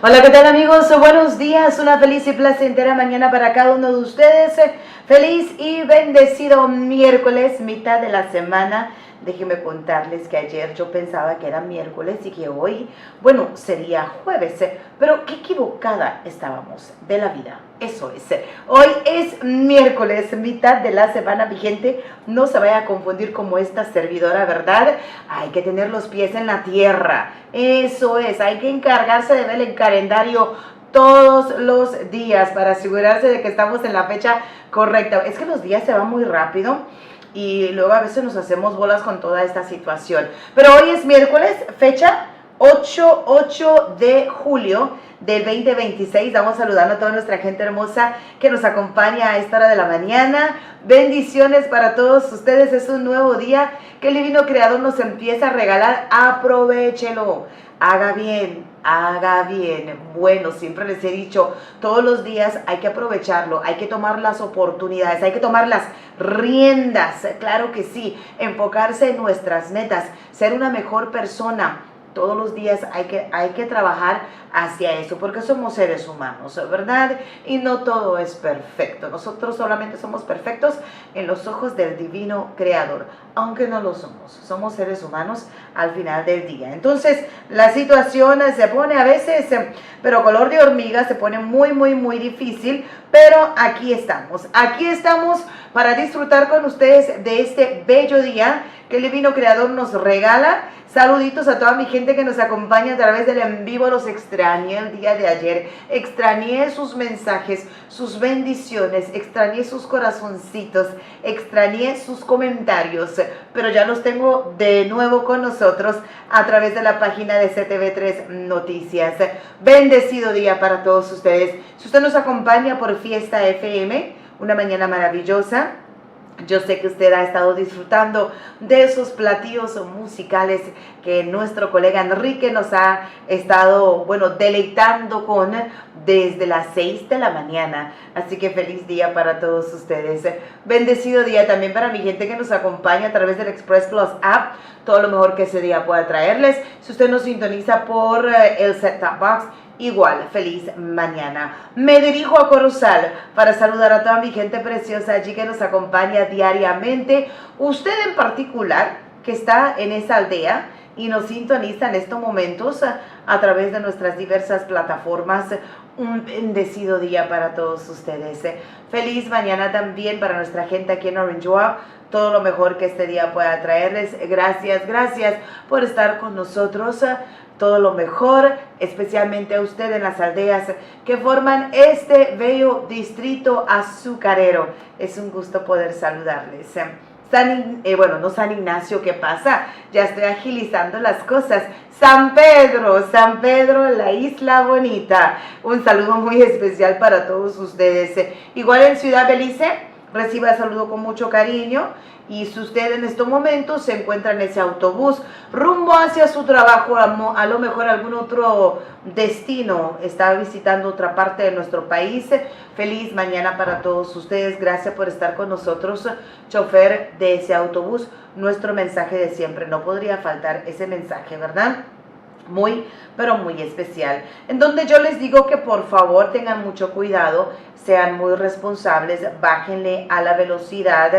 Hola, ¿qué tal amigos? Buenos días, una feliz y placentera mañana para cada uno de ustedes. Feliz y bendecido miércoles, mitad de la semana. Déjenme contarles que ayer yo pensaba que era miércoles y que hoy, bueno, sería jueves, pero qué equivocada estábamos de la vida. Eso es, hoy es miércoles, mitad de la semana vigente. No se vaya a confundir como esta servidora, ¿verdad? Hay que tener los pies en la tierra. Eso es, hay que encargarse de ver el calendario todos los días para asegurarse de que estamos en la fecha correcta. Es que los días se van muy rápido y luego a veces nos hacemos bolas con toda esta situación. Pero hoy es miércoles, fecha 8 de julio del 2026. Vamos saludando a toda nuestra gente hermosa que nos acompaña a esta hora de la mañana. Bendiciones para todos ustedes. Es un nuevo día que el Divino Creador nos empieza a regalar. Aprovéchelo. Haga bien, haga bien. Bueno, siempre les he dicho, todos los días hay que aprovecharlo, hay que tomar las oportunidades, hay que tomar las riendas, claro que sí, enfocarse en nuestras metas, ser una mejor persona. Todos los días hay que trabajar hacia eso, porque somos seres humanos, ¿verdad? Y no todo es perfecto. Nosotros solamente somos perfectos en los ojos del Divino Creador, aunque no lo somos. Somos seres humanos al final del día. Entonces, la situación se pone a veces, pero color de hormiga, se pone muy difícil, pero aquí estamos. Aquí estamos para disfrutar con ustedes de este bello día que el Divino Creador nos regala. Saluditos a toda mi gente que nos acompaña a través del en vivo. Los extrañé el día de ayer, extrañé sus mensajes, sus bendiciones, extrañé sus corazoncitos, extrañé sus comentarios, pero ya los tengo de nuevo con nosotros a través de la página de CTV3 Noticias. Bendecido día para todos ustedes. Si usted nos acompaña por Fiesta FM, una mañana maravillosa. Yo sé que usted ha estado disfrutando de esos platillos musicales que nuestro colega Enrique nos ha estado, bueno, deleitando con desde las 6 de la mañana. Así que feliz día para todos ustedes. Bendecido día también para mi gente que nos acompaña a través del Express Plus App. Todo lo mejor que ese día pueda traerles. Si usted nos sintoniza por el set-top box, igual, feliz mañana. Me dirijo a Corozal para saludar a toda mi gente preciosa allí que nos acompaña diariamente. Usted en particular que está en esa aldea y nos sintoniza en estos momentos a través de nuestras diversas plataformas. Un bendecido día para todos ustedes. Feliz mañana también para nuestra gente aquí en Orange Walk. Todo lo mejor que este día pueda traerles. Gracias por estar con nosotros. Todo lo mejor, especialmente a usted en las aldeas que forman este bello distrito azucarero. Es un gusto poder saludarles. Bueno, no San Ignacio, ¿qué pasa? Ya estoy agilizando las cosas. San Pedro, la isla bonita. Un saludo muy especial para todos ustedes. Igual en Ciudad Belice, reciba el saludo con mucho cariño. Y si usted en estos momentos se encuentra en ese autobús rumbo hacia su trabajo, a lo mejor algún otro destino, está visitando otra parte de nuestro país, feliz mañana para todos ustedes. Gracias por estar con nosotros, chofer de ese autobús. Nuestro mensaje de siempre, no podría faltar ese mensaje, ¿verdad? Muy, pero muy especial, en donde yo les digo que por favor tengan mucho cuidado, sean muy responsables, bájenle a la velocidad,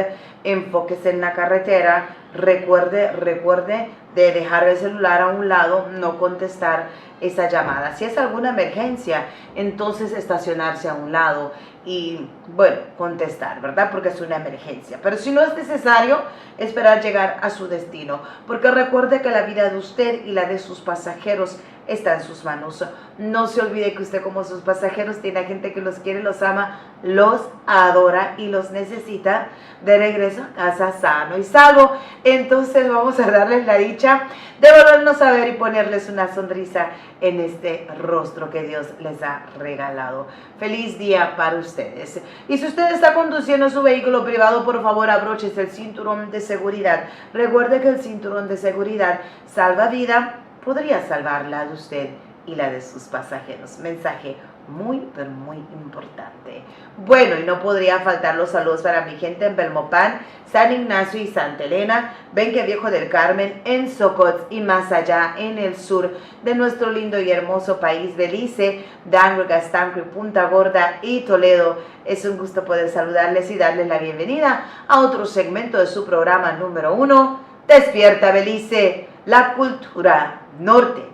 enfóquese en la carretera, recuerde de dejar el celular a un lado, no contestar esa llamada. Si es alguna emergencia, entonces estacionarse a un lado y, bueno, contestar, ¿verdad? Porque es una emergencia. Pero si no es necesario, esperar llegar a su destino. Porque recuerde que la vida de usted y la de sus pasajeros está en sus manos. No se olvide que usted como sus pasajeros tiene a gente que los quiere, los ama, los adora y los necesita de regreso a casa sano y salvo. Entonces vamos a darles la dicha de volvernos a ver y ponerles una sonrisa en este rostro que Dios les ha regalado. Feliz día para ustedes. Y si usted está conduciendo su vehículo privado, por favor abróchese el cinturón de seguridad. Recuerde que el cinturón de seguridad salva vida, podría salvarla de usted y la de sus pasajeros. Mensaje muy, pero muy importante. Bueno, y no podría faltar los saludos para mi gente en Belmopán, San Ignacio y Santa Elena, Benque Viejo del Carmen, en Socot y más allá en el sur de nuestro lindo y hermoso país, Belice, Danville, Gastancre, Punta Gorda y Toledo. Es un gusto poder saludarles y darles la bienvenida a otro segmento de su programa número 1, Despierta Belice, la cultura norteña.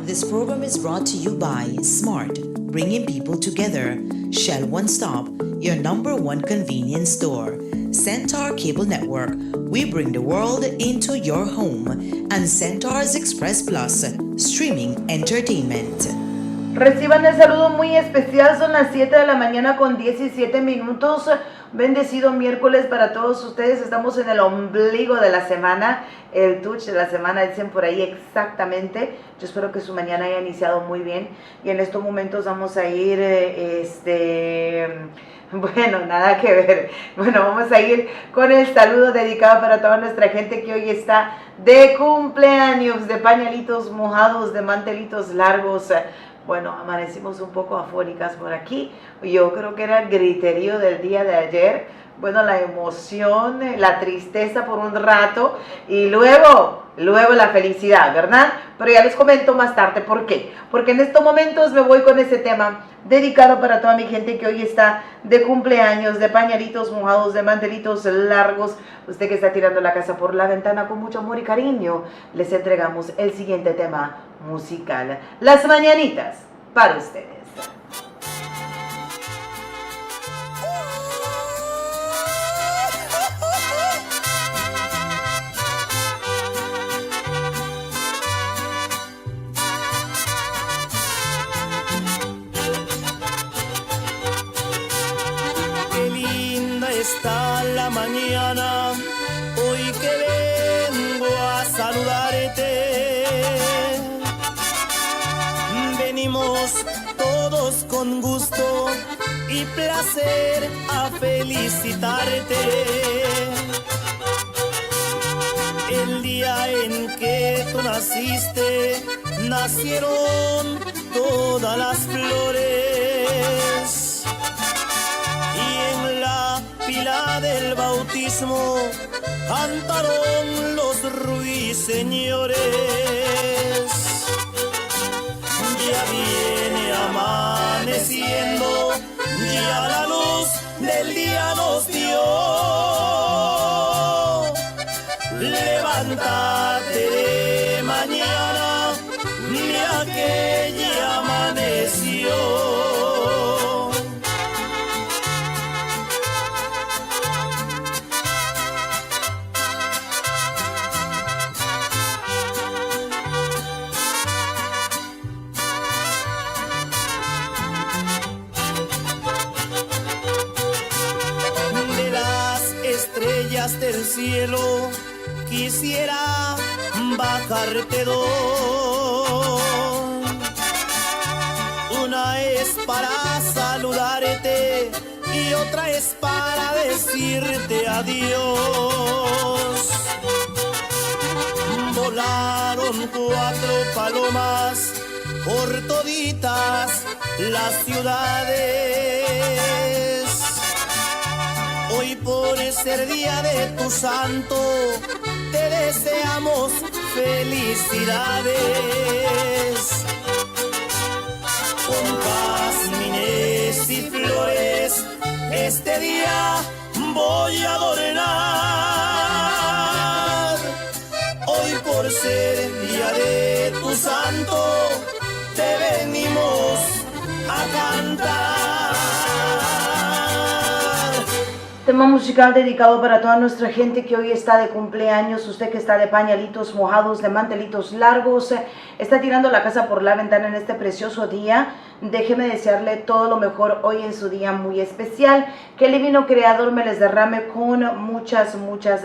This program is brought to you by Smart, bringing people together. Shell One Stop, your #1 convenience store. Centaur Cable Network, we bring the world into your home. And Centaur's Express Plus, streaming entertainment. Reciban el saludo muy especial, son las 7 de la mañana con 17 minutos. Bendecido miércoles para todos ustedes. Estamos en el ombligo de la semana, el touch de la semana, dicen por ahí exactamente. Yo espero que su mañana haya iniciado muy bien. Y en estos momentos vamos a ir, bueno, nada que ver. Bueno, vamos a ir con el saludo dedicado para toda nuestra gente que hoy está de cumpleaños, de pañalitos mojados, de mantelitos largos. Bueno, amanecimos un poco afónicas por aquí. Yo creo que era el griterío del día de ayer. Bueno, la emoción, la tristeza por un rato y luego la felicidad, ¿verdad? Pero ya les comento más tarde por qué. Porque en estos momentos me voy con ese tema dedicado para toda mi gente que hoy está de cumpleaños, de pañalitos mojados, de mantelitos largos. Usted que está tirando la casa por la ventana con mucho amor y cariño, les entregamos el siguiente tema musical. Las mañanitas para ustedes. Está la mañana, hoy que vengo a saludarte. Venimos todos con gusto y placer a felicitarte. El día en que tú naciste, nacieron todas las flores. Y en la pila del bautismo cantaron los ruiseñores. Ya viene amaneciendo, ya la luz del día nos dio. Levántate de mañana, mira que ya amaneció. Del cielo quisiera bajarte dos. Una es para saludarte y otra es para decirte adiós. Volaron 4 palomas por toditas las ciudades. Hoy por ser día de tu santo, te deseamos felicidades. Con jazmines y flores, este día voy a adornar. Hoy por ser día de tu santo, te venimos a cantar. Tema musical dedicado para toda nuestra gente que hoy está de cumpleaños. Usted que está de pañalitos mojados, de mantelitos largos, está tirando la casa por la ventana en este precioso día. Déjeme desearle todo lo mejor hoy en su día muy especial. Que el divino creador me les derrame con muchas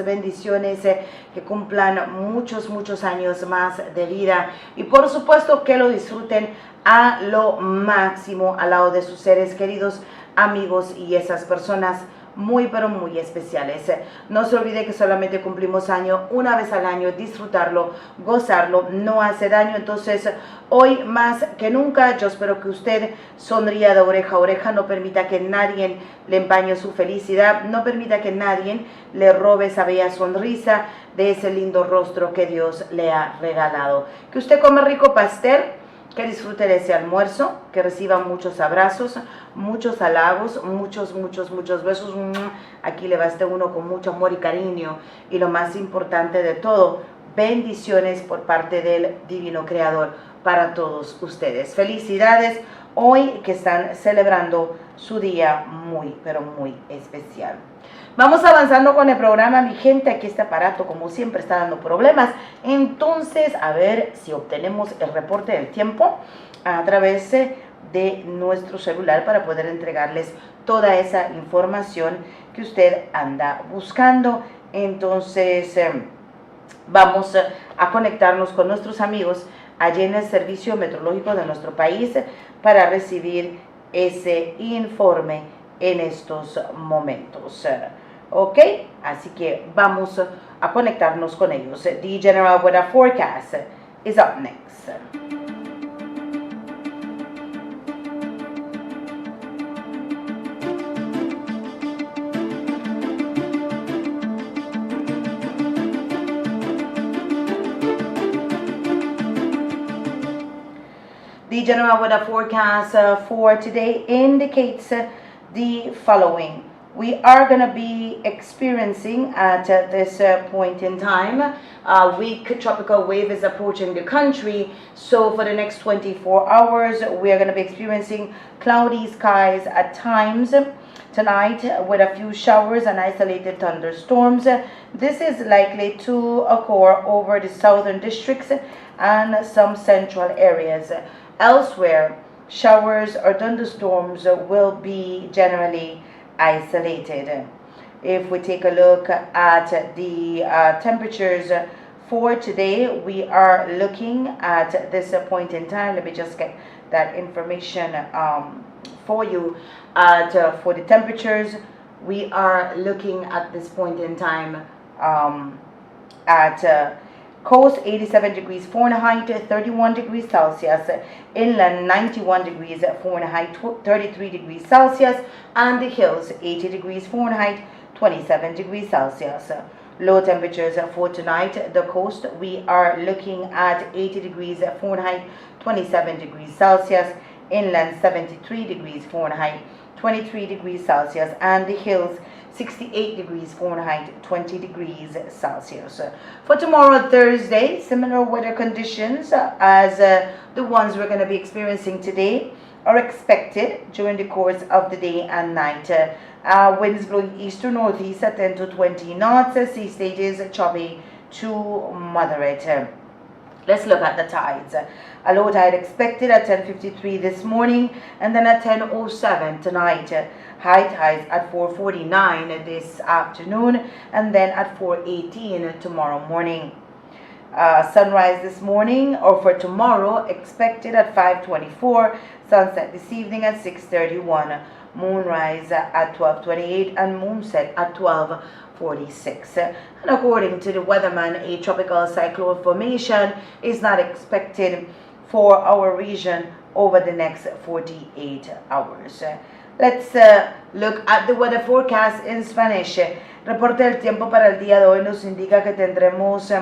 bendiciones. Que cumplan muchos años más de vida. Y por supuesto que lo disfruten a lo máximo al lado de sus seres queridos, amigos y esas personas muy pero muy especiales. No se olvide que solamente cumplimos año una vez al año, disfrutarlo, gozarlo, no hace daño. Entonces hoy más que nunca yo espero que usted sonría de oreja a oreja, no permita que nadie le empañe su felicidad, no permita que nadie le robe esa bella sonrisa de ese lindo rostro que Dios le ha regalado. Que usted come rico pastel, que disfrute de ese almuerzo, que reciba muchos abrazos, muchos halagos, muchos besos. Aquí le va a estar uno con mucho amor y cariño. Y lo más importante de todo, bendiciones por parte del Divino Creador para todos ustedes. Felicidades hoy que están celebrando su día muy, pero muy especial. Vamos avanzando con el programa, mi gente. Aquí este aparato, como siempre, está dando problemas. Entonces, a ver si obtenemos el reporte del tiempo a través de nuestro celular para poder entregarles toda esa información que usted anda buscando. Entonces, vamos a conectarnos con nuestros amigos allí en el servicio meteorológico de nuestro país para recibir ese informe en estos momentos. Ok, así que vamos a conectarnos con ellos. The General Weather Forecast is up next. The General Weather Forecast for today indicates the following. We are going to be experiencing at this point in time, a weak tropical wave is approaching the country. So for the next 24 hours, we are going to be experiencing cloudy skies at times tonight with a few showers and isolated thunderstorms. This is likely to occur over the southern districts and some central areas. Elsewhere, showers or thunderstorms will be generally isolated. If we take a look at the temperatures for today, we are looking at this point in time. Let me just get that information for you. For the temperatures, we are looking at this point in time at coast 87 degrees Fahrenheit, 31 degrees Celsius, inland 91 degrees Fahrenheit, 33 degrees Celsius, and the hills 80 degrees Fahrenheit, 27 degrees Celsius. Low temperatures for tonight, the coast, we are looking at 80 degrees Fahrenheit, 27 degrees Celsius, inland 73 degrees Fahrenheit, 23 degrees Celsius, and the hills 68 degrees Fahrenheit, 20 degrees Celsius. For tomorrow, Thursday, similar weather conditions as the ones we're going to be experiencing today are expected during the course of the day and night. Winds blowing east to northeast at 10 to 20 knots, sea stages choppy to moderate. Let's look at the tides. A low tide expected at 10:53 this morning and then at 10:07 tonight. High tides at 4:49 this afternoon and then at 4:18 tomorrow morning. Sunrise this morning or for tomorrow expected at 5:24. Sunset this evening at 6:31. Moonrise at 12:28 and moonset at 12:46. And according to the weatherman, a tropical cyclone formation is not expected for our region over the next 48 hours. Let's look at the weather forecast in Spanish. Reporte del tiempo para el día de hoy nos indica que tendremos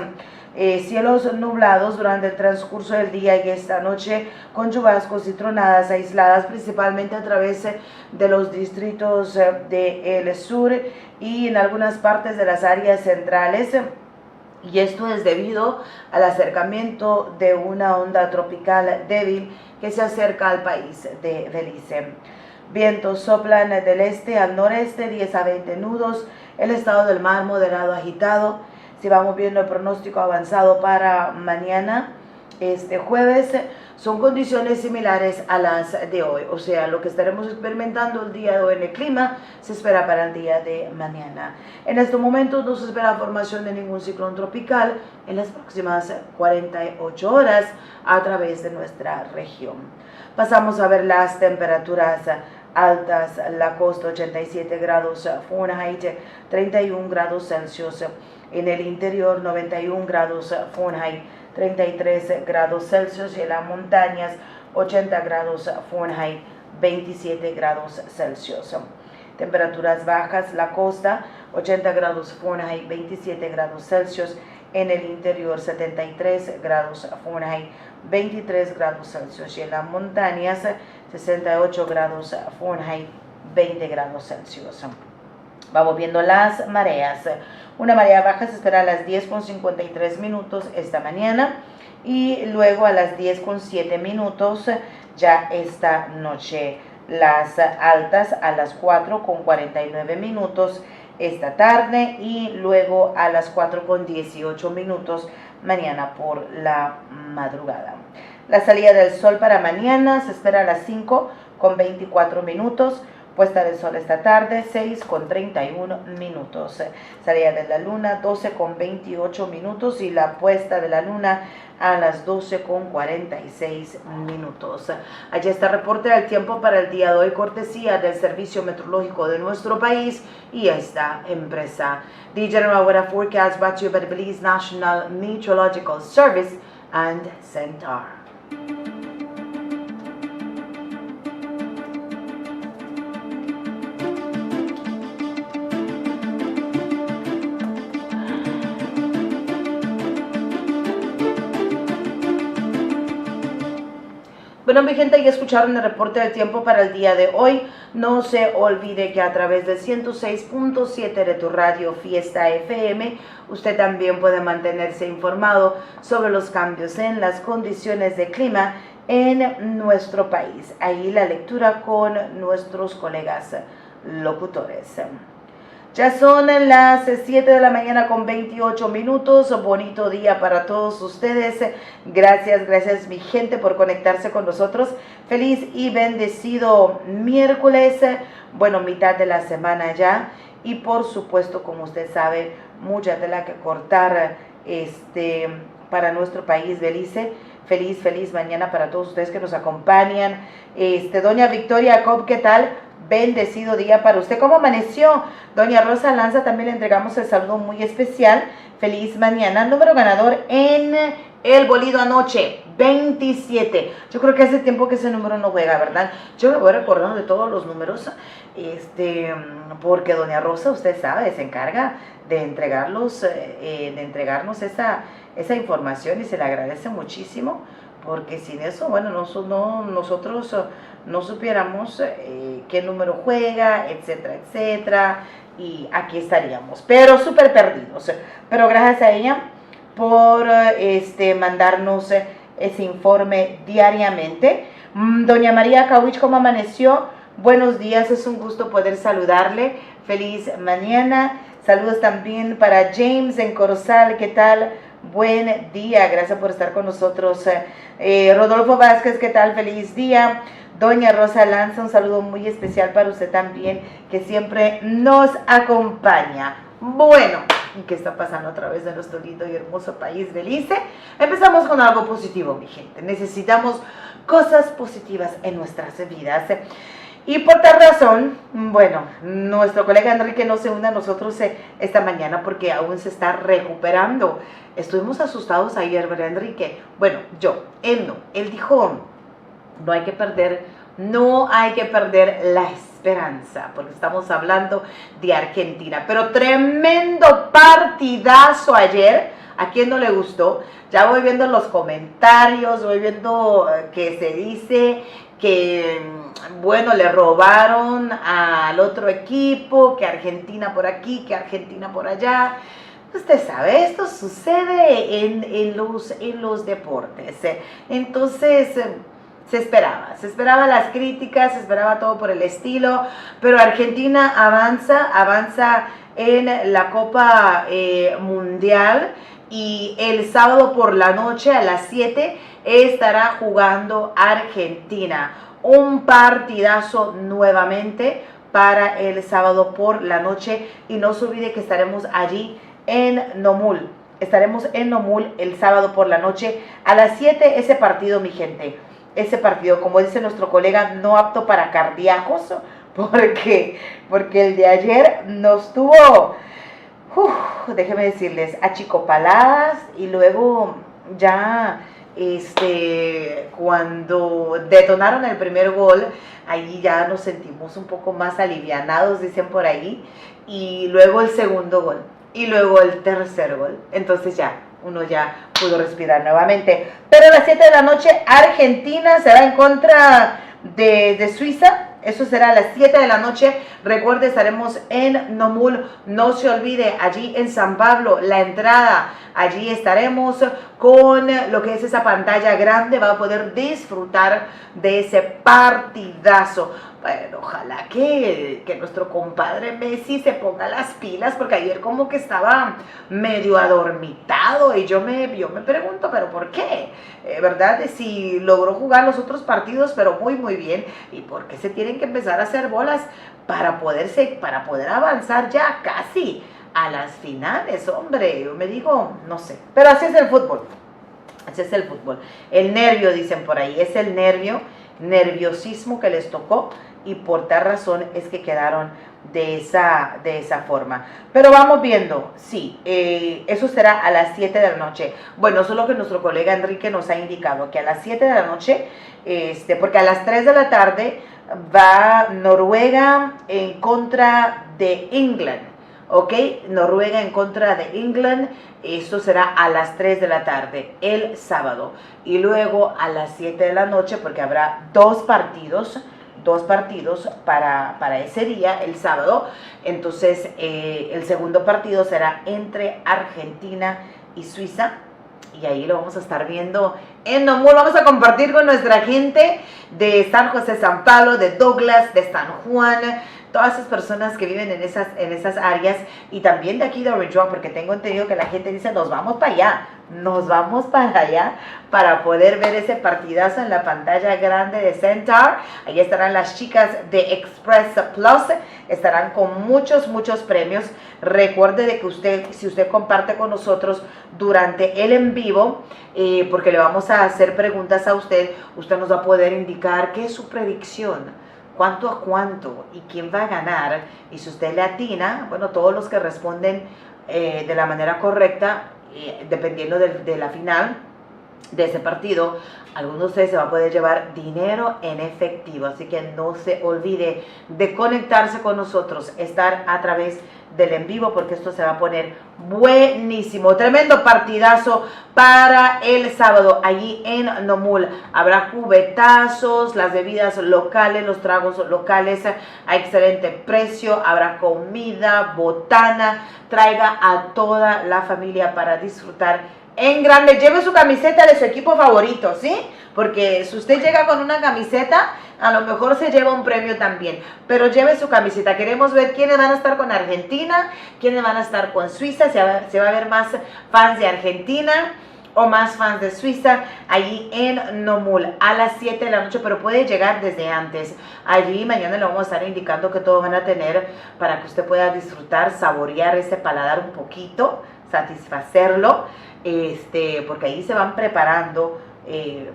cielos nublados durante el transcurso del día y esta noche con chubascos y tronadas aisladas principalmente a través de los distritos del sur y en algunas partes de las áreas centrales. Y esto es debido al acercamiento de una onda tropical débil que se acerca al país de Belice. Vientos soplan del este al noreste, 10 a 20 nudos. El estado del mar moderado agitado. Si vamos viendo el pronóstico avanzado para mañana, este jueves, son condiciones similares a las de hoy. O sea, lo que estaremos experimentando el día de hoy en el clima se espera para el día de mañana. En estos momentos no se espera formación de ningún ciclón tropical en las próximas 48 horas a través de nuestra región. Pasamos a ver las temperaturas altas, la costa 87 grados Fahrenheit, 31 grados Celsius. En el interior 91 grados Fahrenheit, 33 grados Celsius. Y en las montañas 80 grados Fahrenheit, 27 grados Celsius. Temperaturas bajas, la costa 80 grados Fahrenheit, 27 grados Celsius. En el interior 73 grados Fahrenheit, 23 grados Celsius. Y en las montañas 68 grados Fahrenheit, 20 grados Celsius. Vamos viendo las mareas. Una marea baja se espera a las 10:53 esta mañana y luego a las 10:07 ya esta noche. Las altas a las 4:49 esta tarde y luego a las 4:18 mañana por la madrugada. La salida del sol para mañana se espera a las 5:24, puesta del sol esta tarde 6:31, salida de la luna 12:28 y la puesta de la luna a las 12:46. Allí está el reporte del tiempo para el día de hoy, cortesía del Servicio Meteorológico de nuestro país y esta empresa. The General Weather Forecast brought to you by the Belize National Meteorological Service and Centaur. Bueno, mi gente, ya escucharon el reporte del tiempo para el día de hoy. No se olvide que a través del 106.7 de tu radio Fiesta FM, usted también puede mantenerse informado sobre los cambios en las condiciones de clima en nuestro país. Ahí la lectura con nuestros colegas locutores. Ya son las 7 de la mañana con 28 minutos. Bonito día para todos ustedes. Gracias mi gente por conectarse con nosotros. Feliz y bendecido miércoles. Bueno, mitad de la semana ya. Y por supuesto, como usted sabe, mucha tela que cortar para nuestro país, Belice. Feliz mañana para todos ustedes que nos acompañan. Doña Victoria Cobb, ¿qué tal? Bendecido día para usted. ¿Cómo amaneció? Doña Rosa Lanza, también le entregamos el saludo muy especial. Feliz mañana. Número ganador en el bolido anoche, 27. Yo creo que hace tiempo que ese número no juega, ¿verdad? Yo me voy recordando de todos los números, porque Doña Rosa, usted sabe, se encarga de entregarnos esa información y se le agradece muchísimo, porque sin eso, bueno, nosotros no supiéramos qué número juega, etcétera, etcétera, y aquí estaríamos, pero súper perdidos. Pero gracias a ella por mandarnos ese informe diariamente. Doña María Cauich, ¿cómo amaneció? Buenos días, es un gusto poder saludarle. Feliz mañana. Saludos también para James en Corozal, ¿qué tal? Buen día, gracias por estar con nosotros. Rodolfo Vázquez, ¿qué tal? Feliz día. Doña Rosa Lanza, un saludo muy especial para usted también, que siempre nos acompaña. Bueno, ¿y qué está pasando a través de nuestro lindo y hermoso país, Belice? Empezamos con algo positivo, mi gente. Necesitamos cosas positivas en nuestras vidas. Y por tal razón, bueno, nuestro colega Enrique no se une a nosotros esta mañana porque aún se está recuperando. Estuvimos asustados ayer, ¿verdad, Enrique? Bueno, él dijo, no hay que perder la esperanza, porque estamos hablando de Argentina. Pero tremendo partidazo ayer. ¿A quién no le gustó? Ya voy viendo los comentarios, voy viendo que se dice que, bueno, le robaron al otro equipo, que Argentina por aquí, que Argentina por allá. Usted sabe, esto sucede en los deportes. Entonces, se esperaba las críticas, se esperaba todo por el estilo, pero Argentina avanza en la Copa Mundial, y el sábado por la noche a las 7 estará jugando Argentina. Un partidazo nuevamente para el sábado por la noche, y no se olvide que estaremos allí en Nomul. Estaremos en Nomul el sábado por la noche a las 7, ese partido, mi gente. ese partido, como dice nuestro colega, no apto para cardíacos, porque el de ayer nos tuvo, déjenme decirles, achicopaladas, y luego ya cuando detonaron el primer gol, ahí ya nos sentimos un poco más alivianados, dicen por ahí, y luego el segundo gol, y luego el tercer gol, entonces ya, uno ya pudo respirar nuevamente. Pero a las 7 de la noche, Argentina se va en contra de Suiza. Eso será a las 7 de la noche. Recuerde, estaremos en Nomul. No se olvide, allí en San Pablo, la entrada. Allí estaremos con lo que es esa pantalla grande. Va a poder disfrutar de ese partidazo. Bueno, ojalá que nuestro compadre Messi se ponga las pilas, porque ayer como que estaba medio adormitado y yo me pregunto, ¿pero por qué? ¿Verdad? Si logró jugar los otros partidos, pero muy, muy bien. ¿Y por qué se tienen que empezar a hacer bolas para poder avanzar ya casi a las finales? Hombre, yo me digo, no sé. Pero así es el fútbol. Así es el fútbol. El nervio, dicen por ahí, es el nerviosismo que les tocó, y por tal razón es que quedaron de esa forma. Pero vamos viendo, sí, eso será a las 7 de la noche. Bueno, solo que nuestro colega Enrique nos ha indicado que a las 7 de la noche, porque a las 3 de la tarde va Noruega en contra de England, ¿ok? Noruega en contra de England. Esto será a las 3 de la tarde, el sábado. Y luego a las 7 de la noche, porque habrá dos partidos para ese día, el sábado. Entonces, el segundo partido será entre Argentina y Suiza. Y ahí lo vamos a estar viendo en Nomul. Vamos a compartir con nuestra gente de San José, San Pablo, de Douglas, de San Juan, todas esas personas que viven en esas áreas, y también de aquí de Orange Rock, porque tengo entendido que la gente dice, nos vamos para allá para poder ver ese partidazo en la pantalla grande de Centaur. Ahí estarán las chicas de Express Plus, estarán con muchos premios. Recuerde de que si usted comparte con nosotros durante el en vivo, porque le vamos a hacer preguntas a usted nos va a poder indicar qué es su predicción, cuánto a cuánto y quién va a ganar. Y si usted le atina, bueno, todos los que responden de la manera correcta, dependiendo de la final de ese partido, alguno de ustedes se va a poder llevar dinero en efectivo. Así que no se olvide de conectarse con nosotros, estar a través del en vivo, porque esto se va a poner buenísimo. Tremendo partidazo para el sábado allí en Nomul. Habrá cubetazos, las bebidas locales, los tragos locales a excelente precio. Habrá comida, botana. Traiga a toda la familia para disfrutar en grande. Lleve su camiseta de su equipo favorito, ¿sí? Porque si usted llega con una camiseta, a lo mejor se lleva un premio también. Pero lleve su camiseta. Queremos ver quiénes van a estar con Argentina, quiénes van a estar con Suiza. Se va a ver más fans de Argentina o más fans de Suiza allí en Nomul a las 7 de la noche, pero puede llegar desde antes. Allí mañana le vamos a estar indicando que todo van a tener para que usted pueda disfrutar, saborear ese paladar un poquito, satisfacerlo, porque ahí se van preparando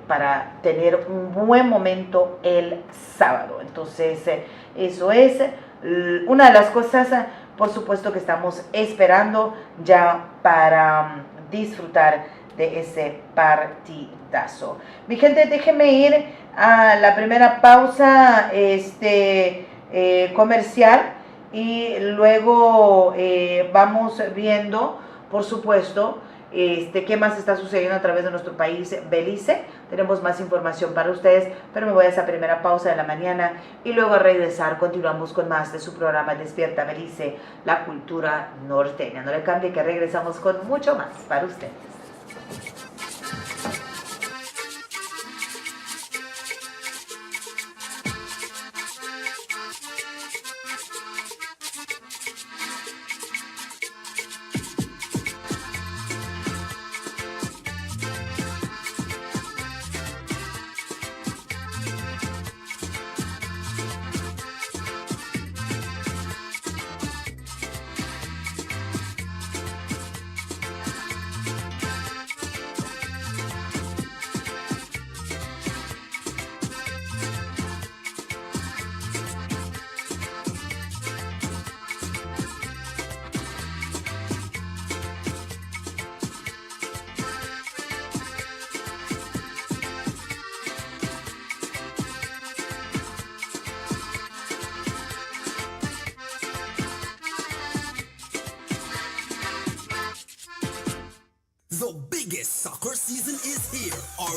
para tener un buen momento el sábado. Entonces, eso es una de las cosas, por supuesto, que estamos esperando ya para disfrutar de ese partidazo. Mi gente, déjenme ir a la primera pausa comercial, y luego vamos viendo, por supuesto, qué más está sucediendo a través de nuestro país, Belice. Tenemos más información para ustedes, pero me voy a esa primera pausa de la mañana, y luego a regresar continuamos con más de su programa Despierta Belice, la cultura norteña. No le cambie, que regresamos con mucho más para ustedes.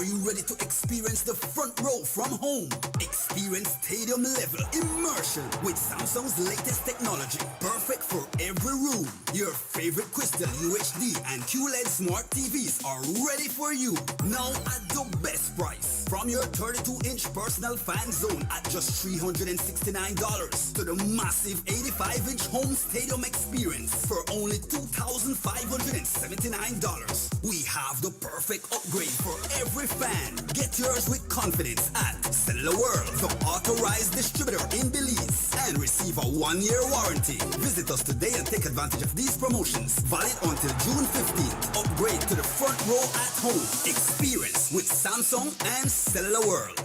Are you ready to experience the front row from home? Experience stadium level immersion with Samsung's latest technology. Perfect for every room. Your favorite Crystal UHD and QLED smart TVs are ready for you. Now at the best price. From your 32-inch personal fan zone at just $369 to the massive 85-inch home stadium experience for only $2,579. We have the perfect upgrade for every fan. Get yours with confidence at Cellular World, the authorized distributor in Belize, and receive a 1-year warranty. Visit us today and take advantage of these promotions. Valid until June 15th. Upgrade to the front row at home. Experience with Samsung and Cellular World.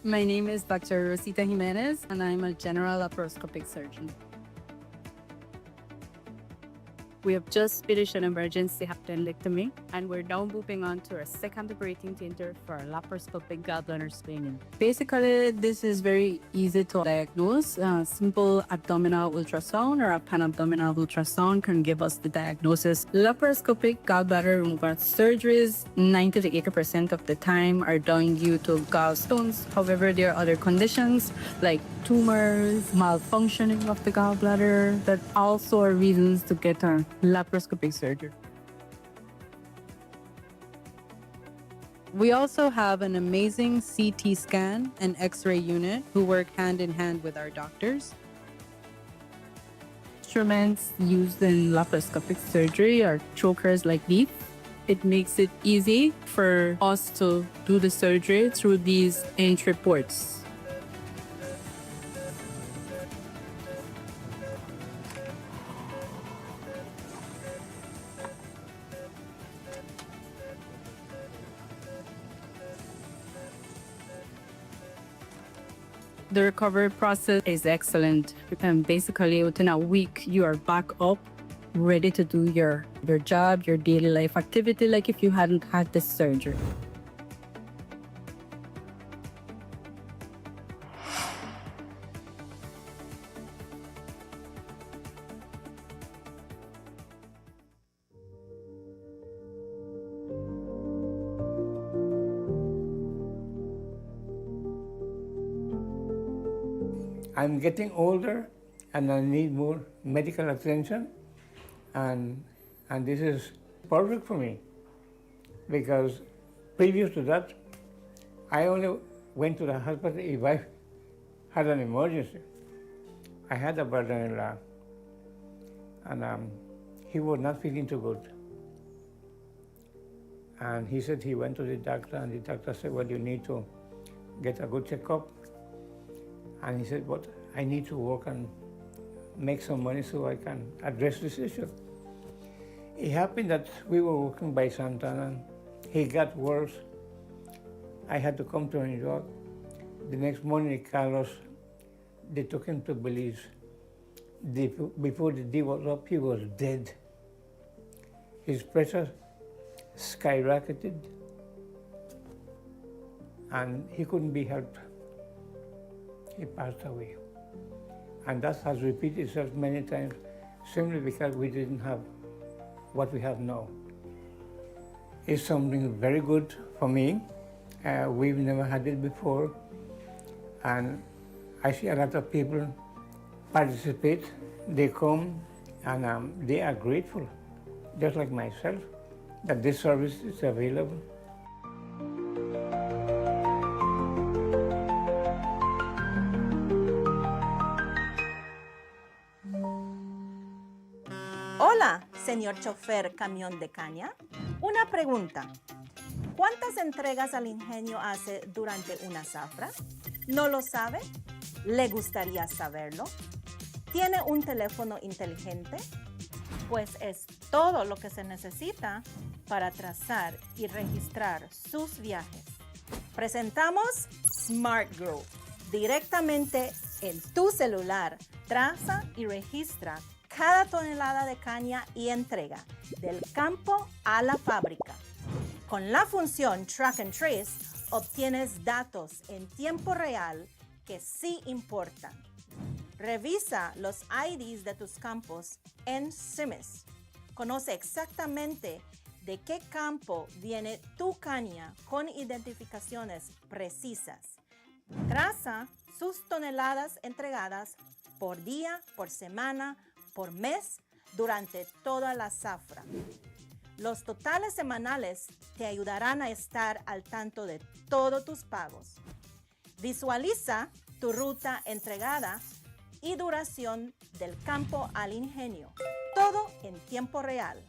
My name is Dr. Rosita Jimenez, and I'm a general laparoscopic surgeon. We have just finished an emergency appendectomy, and we're now moving on to our second operating theater for our laparoscopic gallbladder screening. Basically, this is very easy to diagnose. Simple abdominal ultrasound or a pan-abdominal ultrasound can give us the diagnosis. Laparoscopic gallbladder removal surgeries, 90 to 80% of the time, are done due to gallstones. However, there are other conditions like tumors, malfunctioning of the gallbladder that also are reasons to get a laparoscopic surgery. We also have an amazing CT scan and X-ray unit who work hand in hand with our doctors. Instruments used in laparoscopic surgery are chokers like these. It makes it easy for us to do the surgery through these entry ports. The recovery process is excellent. Basically, within a week, you are back up, ready to do your job, your daily life activity, like if you hadn't had this surgery. I'm getting older and I need more medical attention, and this is perfect for me, because previous to that, I only went to the hospital if I had an emergency. I had a brother-in-law, and he was not feeling too good. And he said he went to the doctor, and the doctor said, well, you need to get a good checkup. And he said, but I need to work and make some money so I can address this issue. It happened that we were working by Santana. He got worse. I had to come to New York. The next morning, Carlos, they took him to Belize. Before the day was up, he was dead. His pressure skyrocketed, and he couldn't be helped. He passed away. And that has repeated itself many times, simply because we didn't have what we have now. It's something very good for me. We've never had it before. And I see a lot of people participate. They come and they are grateful, just like myself, that this service is available. Hola, señor chofer camión de caña. Una pregunta. ¿Cuántas entregas al ingenio hace durante una zafra? ¿No lo sabe? ¿Le gustaría saberlo? ¿Tiene un teléfono inteligente? Pues es todo lo que se necesita para trazar y registrar sus viajes. Presentamos Smart Grow. Directamente en tu celular, traza y registra cada tonelada de caña y entrega del campo a la fábrica. Con la función Track and Trace, obtienes datos en tiempo real que sí importan. Revisa los IDs de tus campos en CIMES. Conoce exactamente de qué campo viene tu caña con identificaciones precisas. Traza sus toneladas entregadas por día, por semana, por mes, durante toda la zafra. Los totales semanales te ayudarán a estar al tanto de todos tus pagos. Visualiza tu ruta entregada y duración del campo al ingenio, todo en tiempo real.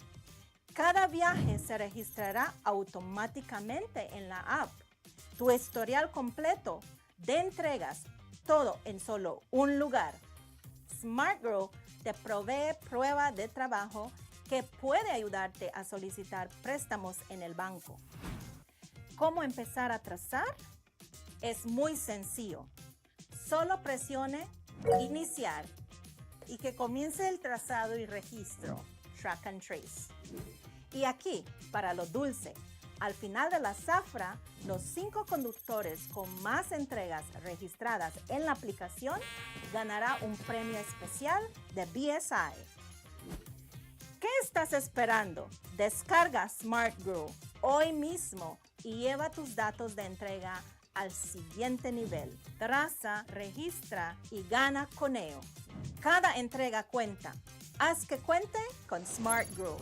Cada viaje se registrará automáticamente en la app. Tu historial completo de entregas, todo en solo un lugar. SmartGrow te provee prueba de trabajo que puede ayudarte a solicitar préstamos en el banco. ¿Cómo empezar a trazar? Es muy sencillo. Solo presione Iniciar y que comience el trazado y registro, Track and Trace. Y aquí, para lo dulce, al final de la zafra, los 5 conductores con más entregas registradas en la aplicación ganará un premio especial de BSI. ¿Qué estás esperando? Descarga SmartGrow hoy mismo y lleva tus datos de entrega al siguiente nivel. Traza, registra y gana con ello. Cada entrega cuenta. Haz que cuente con SmartGrow.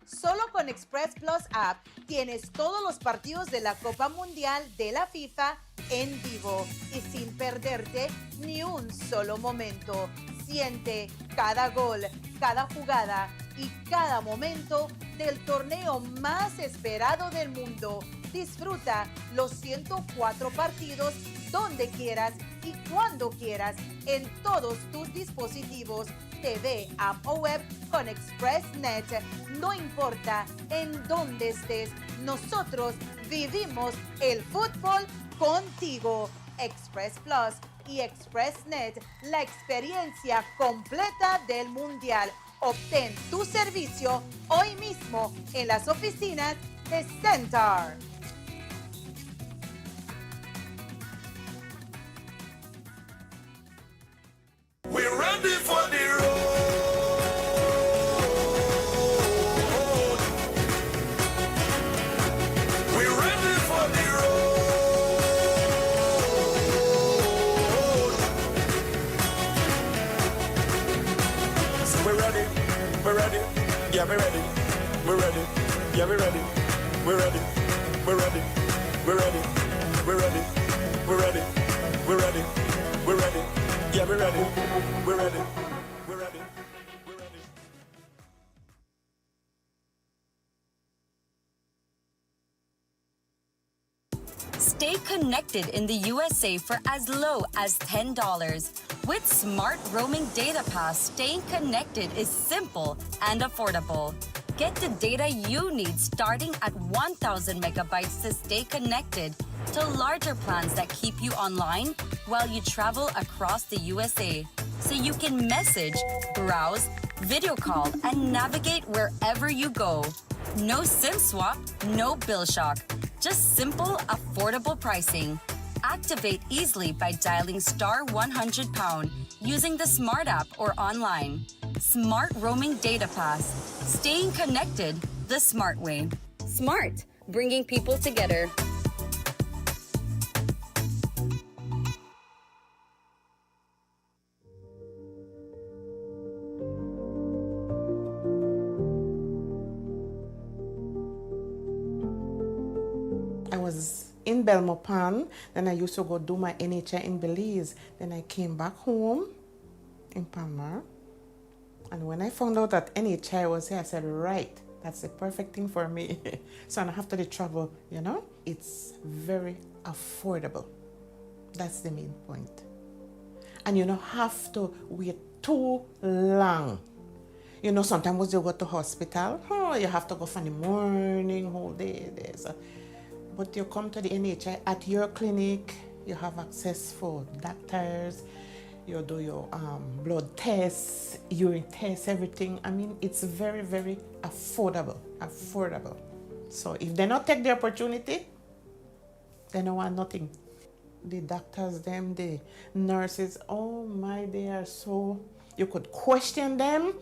Solo con Express Plus App tienes todos los partidos de la Copa Mundial de la FIFA en vivo y sin perderte ni un solo momento. Siente cada gol, cada jugada y cada momento del torneo más esperado del mundo. Disfruta los 104 partidos donde quieras y cuando quieras en todos tus dispositivos, TV, app o web con ExpressNet. No importa en dónde estés, nosotros vivimos el fútbol contigo. Express Plus y ExpressNet, la experiencia completa del Mundial. Obtén tu servicio hoy mismo en las oficinas de Centaur. We're ready for the road. We're ready for the road. So we're ready. We're ready. Yeah, we're ready. We're ready. Yeah, we're ready. We're ready. We're ready. We're ready. We're ready. We're ready. We're ready. We're ready. Yeah, we're ready. We're ready. We're ready. We're ready. Stay connected in the USA for as low as $10. With Smart Roaming Data Pass, staying connected is simple and affordable. Get the data you need starting at 1,000 megabytes to stay connected to larger plans that keep you online while you travel across the USA. So you can message, browse, video call, and navigate wherever you go. No SIM swap, no bill shock. Just simple, affordable pricing. Activate easily by dialing *100# using the Smart app or online. Smart Roaming Data Pass. Staying connected the smart way. Smart, bringing people together. I was in Belmopan, then I used to go do my NHI in Belize. Then I came back home in Palma. And when I found out that NHI was here, I said, right, that's the perfect thing for me. So I don't have to travel, you know? It's very affordable. That's the main point. And you don't have to wait too long. You know, sometimes you go to hospital, you have to go from the morning, whole day there. So, but you come to the NHI at your clinic, you have access for doctors, you do your blood tests, urine tests, everything. I mean, it's very, very affordable. So if they not take the opportunity, they don't want nothing. the doctors, them, the nurses, oh my, they are so, you could question them.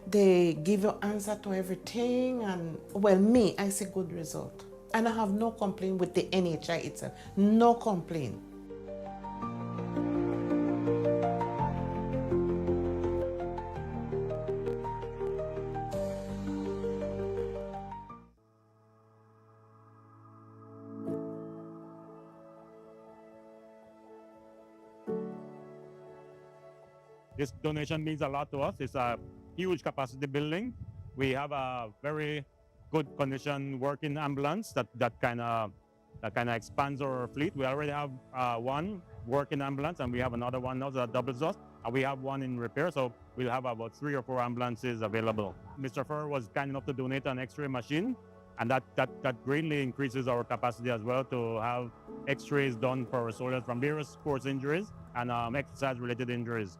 They give you answer to everything, and well, me, I see good result. And I have no complaint with the NHI itself, no complaint. This donation means a lot to us. It's a huge capacity building. We have a very good condition working ambulance that kind of expands our fleet. We already have one working ambulance, and we have another one now that doubles us. And we have one in repair, so we'll have about 3 or 4 ambulances available. Mr. Furr was kind enough to donate an X-ray machine, and that greatly increases our capacity as well to have X-rays done for our soldiers from various sports injuries and exercise-related injuries.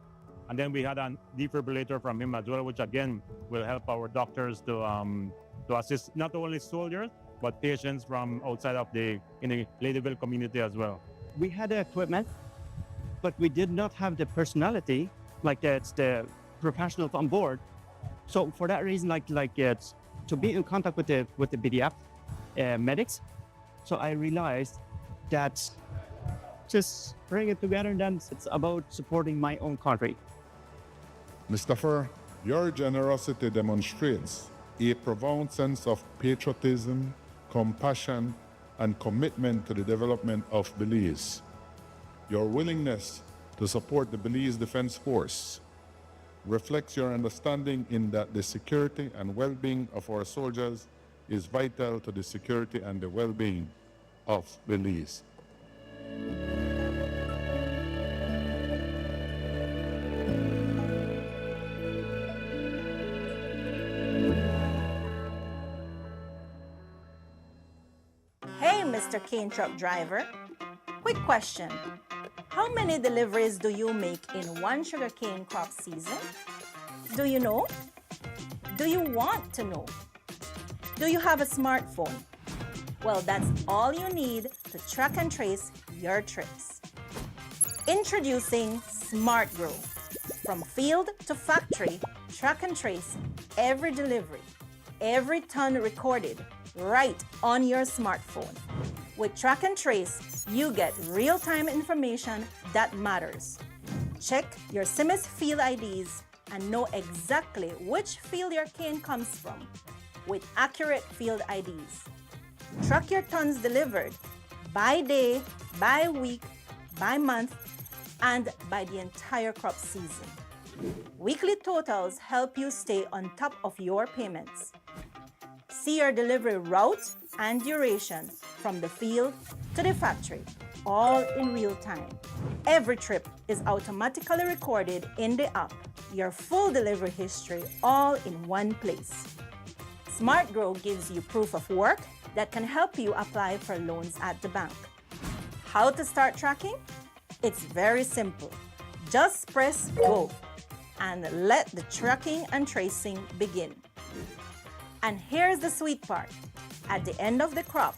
And then we had a defibrillator from him as well, which again will help our doctors to assist not only soldiers, but patients from outside of in the Ladyville community as well. We had the equipment, but we did not have the personality, like it's the professionals on board. So for that reason, it's to be in contact with the BDF medics. So I realized that just bring it together, and then it's about supporting my own country. Mr. Furr, your generosity demonstrates a profound sense of patriotism, compassion, and commitment to the development of Belize. Your willingness to support the Belize Defense Force reflects your understanding in that the security and well-being of our soldiers is vital to the security and the well-being of Belize. Hey, Mr. Cane Truck Driver. Quick question. How many deliveries do you make in one sugarcane crop season? Do you know? Do you want to know? Do you have a smartphone? Well, that's all you need to track and trace your trips. Introducing Smart Grow. From field to factory, track and trace every delivery, every ton recorded right on your smartphone. With Track and Trace, you get real-time information that matters. Check your CIMIS field IDs and know exactly which field your cane comes from with accurate field IDs. Track your tons delivered by day, by week, by month, and by the entire crop season. Weekly totals help you stay on top of your payments. See your delivery route and duration from the field to the factory, all in real time. Every trip is automatically recorded in the app, your full delivery history all in one place. Smart Grow gives you proof of work that can help you apply for loans at the bank. How to start tracking? It's very simple. Just press go and let the tracking and tracing begin. And here's the sweet part. At the end of the crop,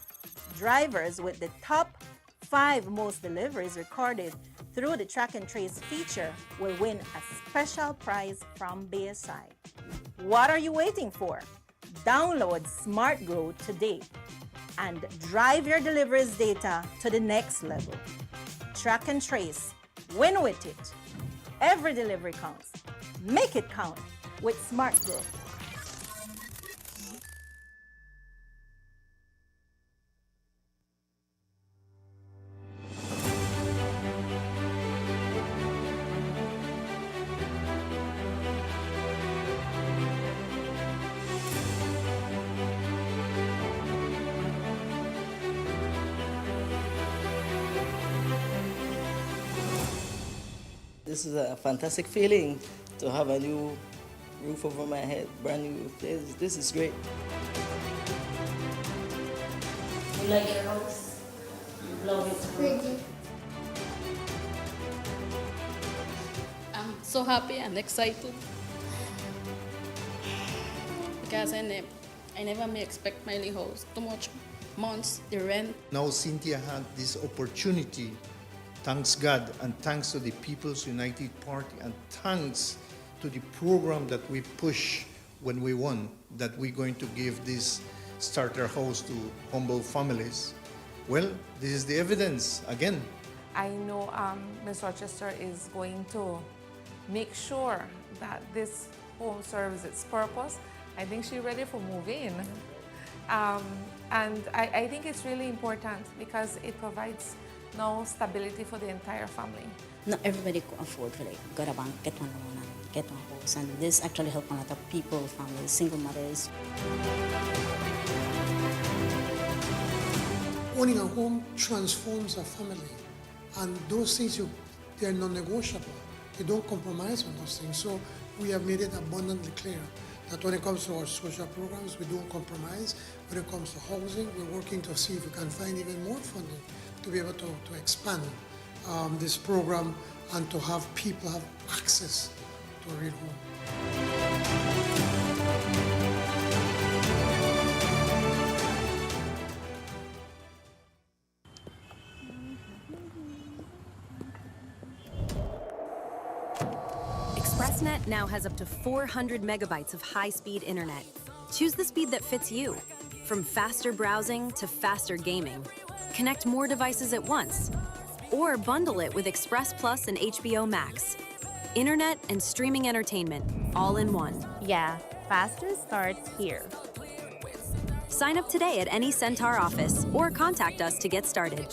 drivers with the top 5 most deliveries recorded through the Track and Trace feature will win a special prize from BSI. What are you waiting for? Download Smart Grow today and drive your deliveries data to the next level. Track and Trace. Win with it. Every delivery counts. Make it count with Smart Grow. This is a fantastic feeling to have a new roof over my head, brand new. This is great. You like your house? You love it? Pretty. I'm so happy and excited because I never may expect my house too much months, the rent. Now Cynthia had this opportunity Thanks God and thanks to the People's United Party and thanks to the program that we push when we won, that we're going to give this starter house to humble families. Well, this is the evidence again. I know Ms. Rochester is going to make sure that this home serves its purpose. I think she's ready for moving. And I think it's really important because it provides now stability for the entire family. Not everybody could afford to go to a bank, get one loan and get one house. And this actually helps a lot of people, families, single mothers. Owning a home transforms a family, and those things they're non-negotiable. You don't compromise on those things. So we have made it abundantly clear that when it comes to our social programs, we don't compromise. When it comes to housing, we're working to see if we can find even more funding to be able to expand this program and to have people have access to a real home. ExpressNet now has up to 400 megabytes of high-speed internet. Choose the speed that fits you, from faster browsing to faster gaming. Connect more devices at once, or bundle it with Express Plus and HBO Max. Internet and streaming entertainment, all in one. Yeah, faster starts here. Sign up today at any Centaur office or contact us to get started.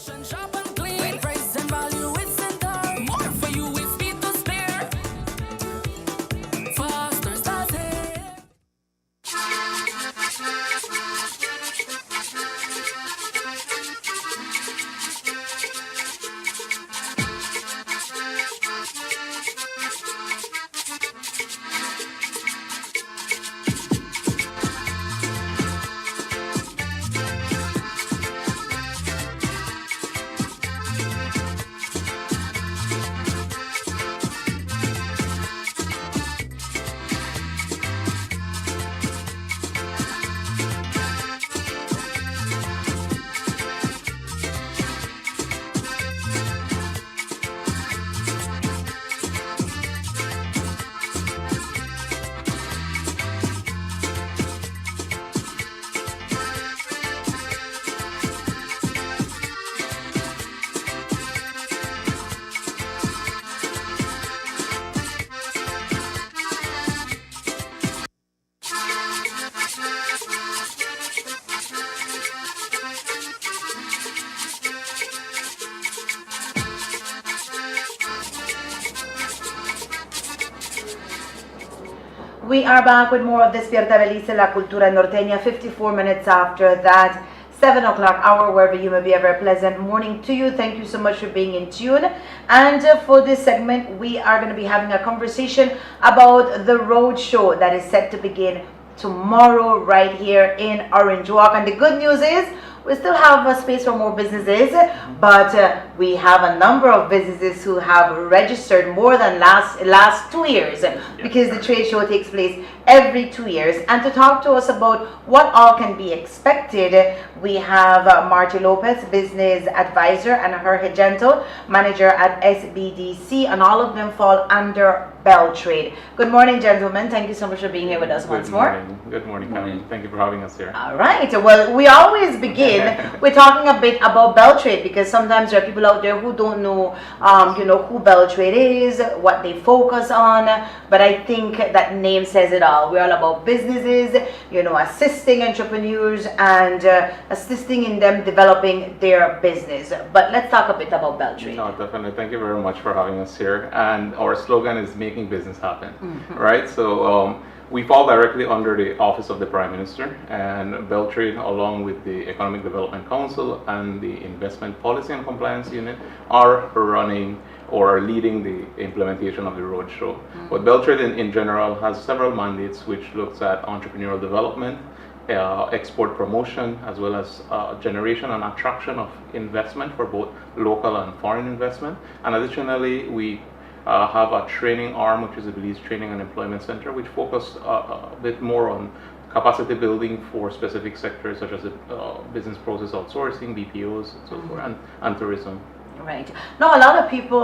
We are back with more of Despierta Belice, La Cultura Norteña, 54 minutes after that 7 o'clock hour, wherever you may be. A very pleasant morning to you. Thank you so much for being in tune. And for this segment, we are going to be having a conversation about the road show that is set to begin tomorrow right here in Orange Walk. And the good news is we still have a space for more businesses, but we have a number of businesses who have registered more than last 2 years, because the trade show takes place every 2 years. And to talk to us about what all can be expected, we have Marty Lopez, business advisor, and Jorge Gento, manager at SBDC, and all of them fall under Bell Trade. Good morning, gentlemen. Thank you so much for being here with us once more. Good morning, Karen. Thank you for having us here. All right. Well, we always begin with talking a bit about Bell Trade, because sometimes there are people out there who don't know, who Bell Trade is, what they focus on. But I think that name says it all. We're all about businesses, assisting entrepreneurs and assisting in them developing their business. But let's talk a bit about Bell Trade. No, definitely. Thank you very much for having us here. And our slogan is making business happen, right? So we fall directly under the Office of the Prime Minister, and Bell Trade, along with the Economic Development Council and the Investment Policy and Compliance Unit, are running or are leading the implementation of the roadshow. But Bell Trade in general has several mandates, which looks at entrepreneurial development, export promotion, as well as generation and attraction of investment for both local and foreign investment. And additionally, we have a training arm, which is the Belize Training and Employment Center, which focus a bit more on capacity building for specific sectors such as business process outsourcing, BPOs, and so forth, and tourism. Right. Now, a lot of people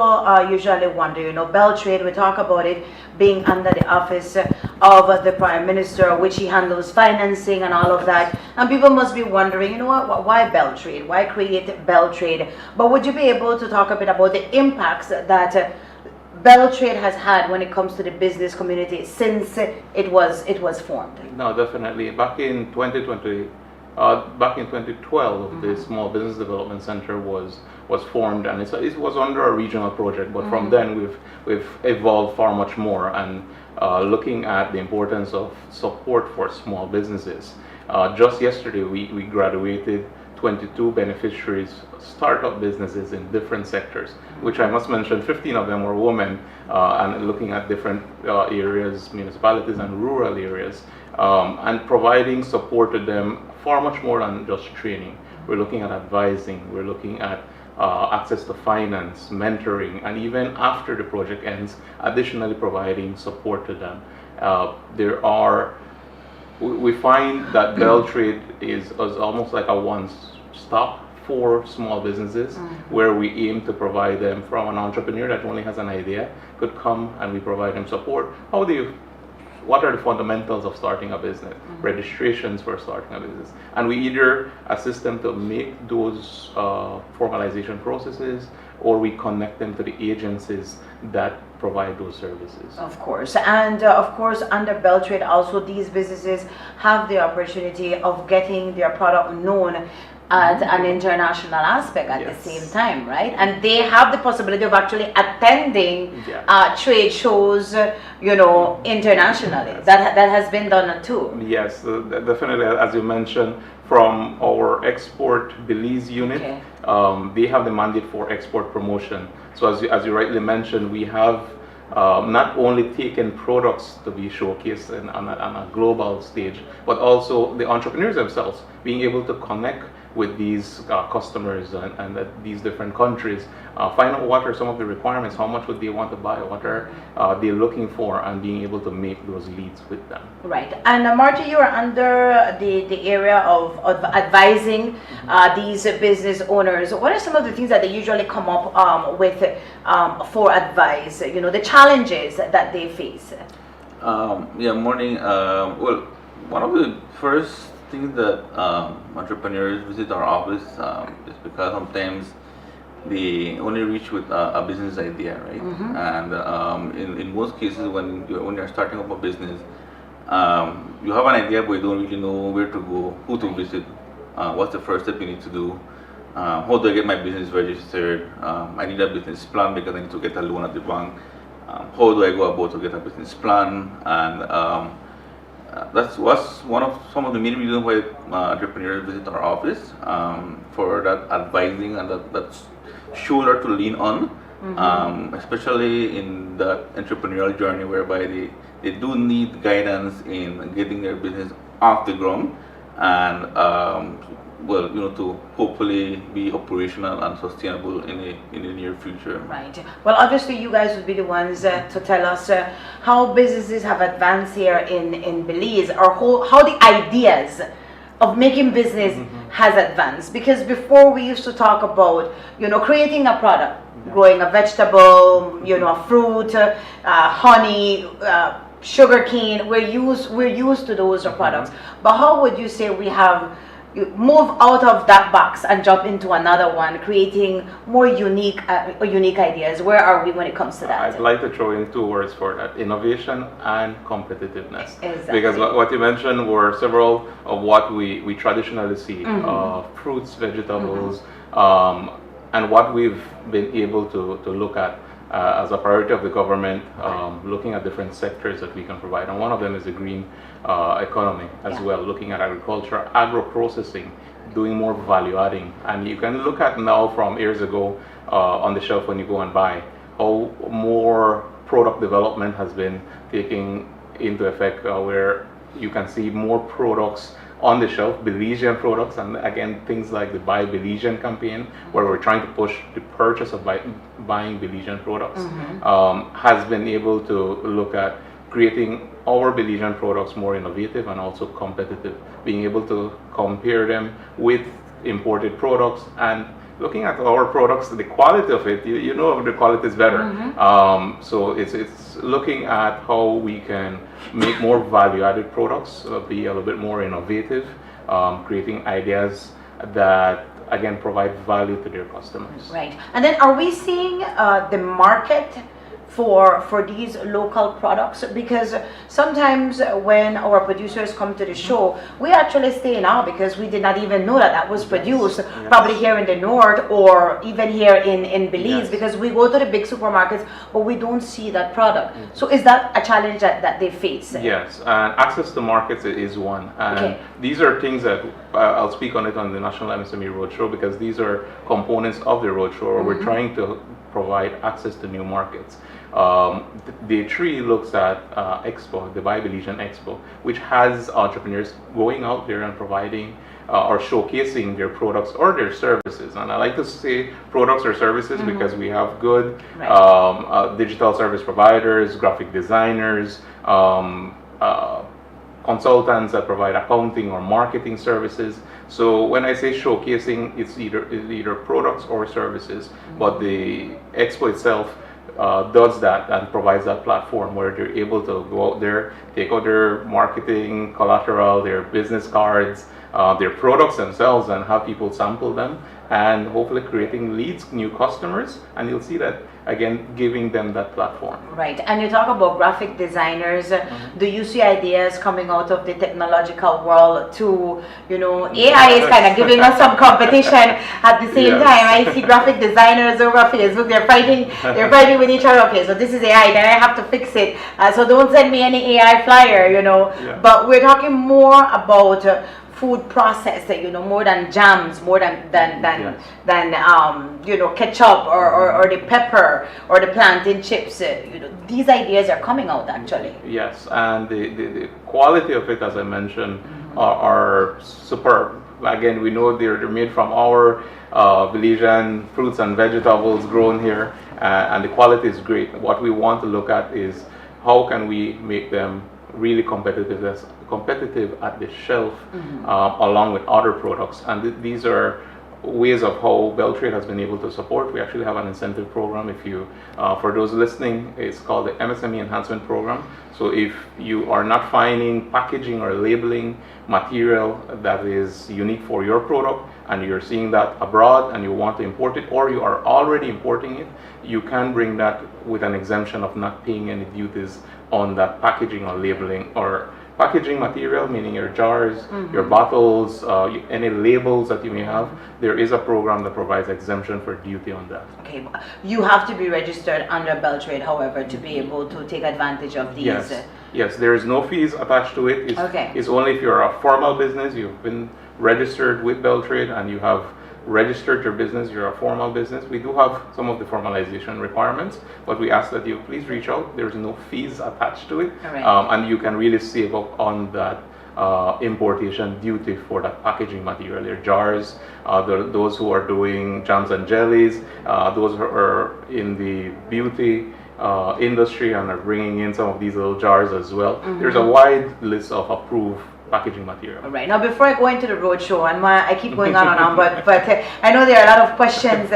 usually wonder, you know, Beltrade, we talk about it being under the office of the Prime Minister, which he handles financing and all of that. And people must be wondering, you know what, why Beltrade? Why create Beltrade? But would you be able to talk a bit about the impacts that Beltrade has had when it comes to the business community since it was formed? No, definitely. Back in 2020, back in 2012, the Small Business Development Center was formed, and it was under a regional project. But from then, we've evolved far much more, and looking at the importance of support for small businesses. Just yesterday, we graduated 22 beneficiaries, startup businesses in different sectors, which I must mention 15 of them were women, and looking at different areas, municipalities and rural areas, and providing support to them far much more than just training. We're looking at advising, we're looking at access to finance, mentoring, and even after the project ends, additionally providing support to them. We find that Beltrade is almost like a one-stop for small businesses, where we aim to provide them from an entrepreneur that only has an idea, could come and we provide them support. What are the fundamentals of starting a business? Registrations for starting a business. And we either assist them to make those formalization processes, or we connect them to the agencies that provide those services. Of course. And of course, under Beltrade also, these businesses have the opportunity of getting their product known at an international aspect at the same time, right? And they have the possibility of actually attending trade shows, you know, internationally. That has been done too. Yes, definitely. As you mentioned, from our export Belize unit, they have the mandate for export promotion. So as you rightly mentioned, we have not only taken products to be showcased on a global stage, but also the entrepreneurs themselves being able to connect with these customers and these different countries, find out what are some of the requirements, how much would they want to buy, what are they looking for, and being able to make those leads with them. Right. And Marty, you are under the area of advising these business owners. What are some of the things that they usually come up with for advice, you know, the challenges that they face? Morning. Well, one of the first things that entrepreneurs visit our office is because sometimes they only reach with a business idea, right? And in most cases, when you're starting up a business, you have an idea, but you don't really know where to go, who to visit, what's the first step you need to do, how do I get my business registered, I need a business plan because I need to get a loan at the bank, how do I go about to get a business plan, and that was some of the main reasons why entrepreneurs visit our office, for that advising and that shoulder to lean on, especially in that entrepreneurial journey whereby they do need guidance in getting their business off the ground and to hopefully be operational and sustainable in the near future. Right. Well, obviously you guys would be the ones to tell us how businesses have advanced here in Belize, or how the ideas of making business has advanced. Because before we used to talk about, you know, creating a product, growing a vegetable, you know, a fruit, honey, sugarcane. We're used to those products. But how would you say we have move out of that box and jump into another one, creating more unique ideas? Where are we when it comes to that? I'd like to throw in two words for that: innovation and competitiveness. Exactly. Because what you mentioned were several of what we traditionally see, fruits, vegetables, and what we've been able to look at as a priority of the government, looking at different sectors that we can provide. And one of them is the green economy as well, looking at agriculture, agro-processing, doing more value adding. And you can look at now from years ago on the shelf when you go and buy, how more product development has been taking into effect, where you can see more products on the shelf, Belizean products, and again things like the Buy Belizean campaign, where we're trying to push the purchase of buying Belizean products, has been able to look at creating our Belizean products more innovative and also competitive, being able to compare them with imported products and looking at our products, the quality of it, you know the quality is better. So it's looking at how we can make more value-added products, be a little bit more innovative, creating ideas that again provide value to their customers. Right. And then are we seeing the market for these local products? Because sometimes when our producers come to the show, we actually stay in awe because we did not even know that that was produced probably here in the north or even here in Belize, because we go to the big supermarkets but we don't see that product. So is that a challenge that they face? Yes, and access to markets is one. And these are things that I'll speak on it on the National MSME Roadshow, because these are components of the roadshow where we're trying to provide access to new markets. The tree looks at Expo, the Buy Belizean Expo, which has entrepreneurs going out there and providing or showcasing their products or their services. And I like to say products or services because we have good digital service providers, graphic designers, consultants that provide accounting or marketing services. So when I say showcasing, it's either products or services, but the expo itself does that and provides that platform where they're able to go out there, take out their marketing collateral, their business cards, their products themselves, and have people sample them, and hopefully creating leads, new customers, and you'll see that again giving them that platform. Right. And you talk about graphic designers. Do you see ideas coming out of the technological world to, you know, AI is kind of giving us some competition at the same time. I see graphic designers over Facebook, they're fighting with each other. Okay, so this is AI, then I have to fix it. So don't send me any AI flyer, you know. But we're talking more about food processing, you know, more than jams, more than you know, ketchup or the pepper or the plantain chips. You know, these ideas are coming out actually. Yes, and the quality of it, as I mentioned, are superb. Again, we know they're made from our Belizean fruits and vegetables grown here, and the quality is great. What we want to look at is how can we make them really competitive at the shelf, along with other products. And these are ways of how Beltrade has been able to support. We actually have an incentive program. If you, for those listening, it's called the MSME Enhancement Program. So if you are not finding packaging or labeling material that is unique for your product, and you're seeing that abroad and you want to import it, or you are already importing it, you can bring that with an exemption of not paying any duties on that packaging or labeling or packaging material, meaning your jars, your bottles, any labels that you may have. There is a program that provides exemption for duty on that. Okay, you have to be registered under Beltrade, however, to be able to take advantage of these. Yes, there is no fees attached to it. It's only if you're a formal business, you've been registered with Beltrade and you have registered your business, you're a formal business. We do have some of the formalization requirements, but we ask that you please reach out. There's no fees attached to it, and you can really save up on that importation duty for that packaging material. Your jars, those who are doing jams and jellies, those who are in the beauty industry and are bringing in some of these little jars as well. There's a wide list of approved packaging material. All right. Now, before I go into the roadshow, and I keep going on and on, but I know there are a lot of questions.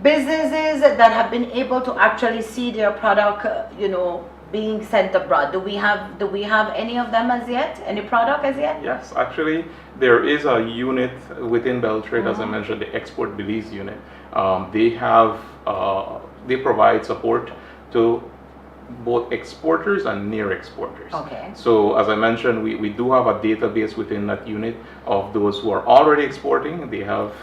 Businesses that have been able to actually see their product, you know, being sent abroad. Do we have any of them as yet? Any product as yet? Yes, actually, there is a unit within Beltrade, as I mentioned, the Export Belize unit. They provide support to both exporters and near exporters. Okay. So as I mentioned, we do have a database within that unit of those who are already exporting. They have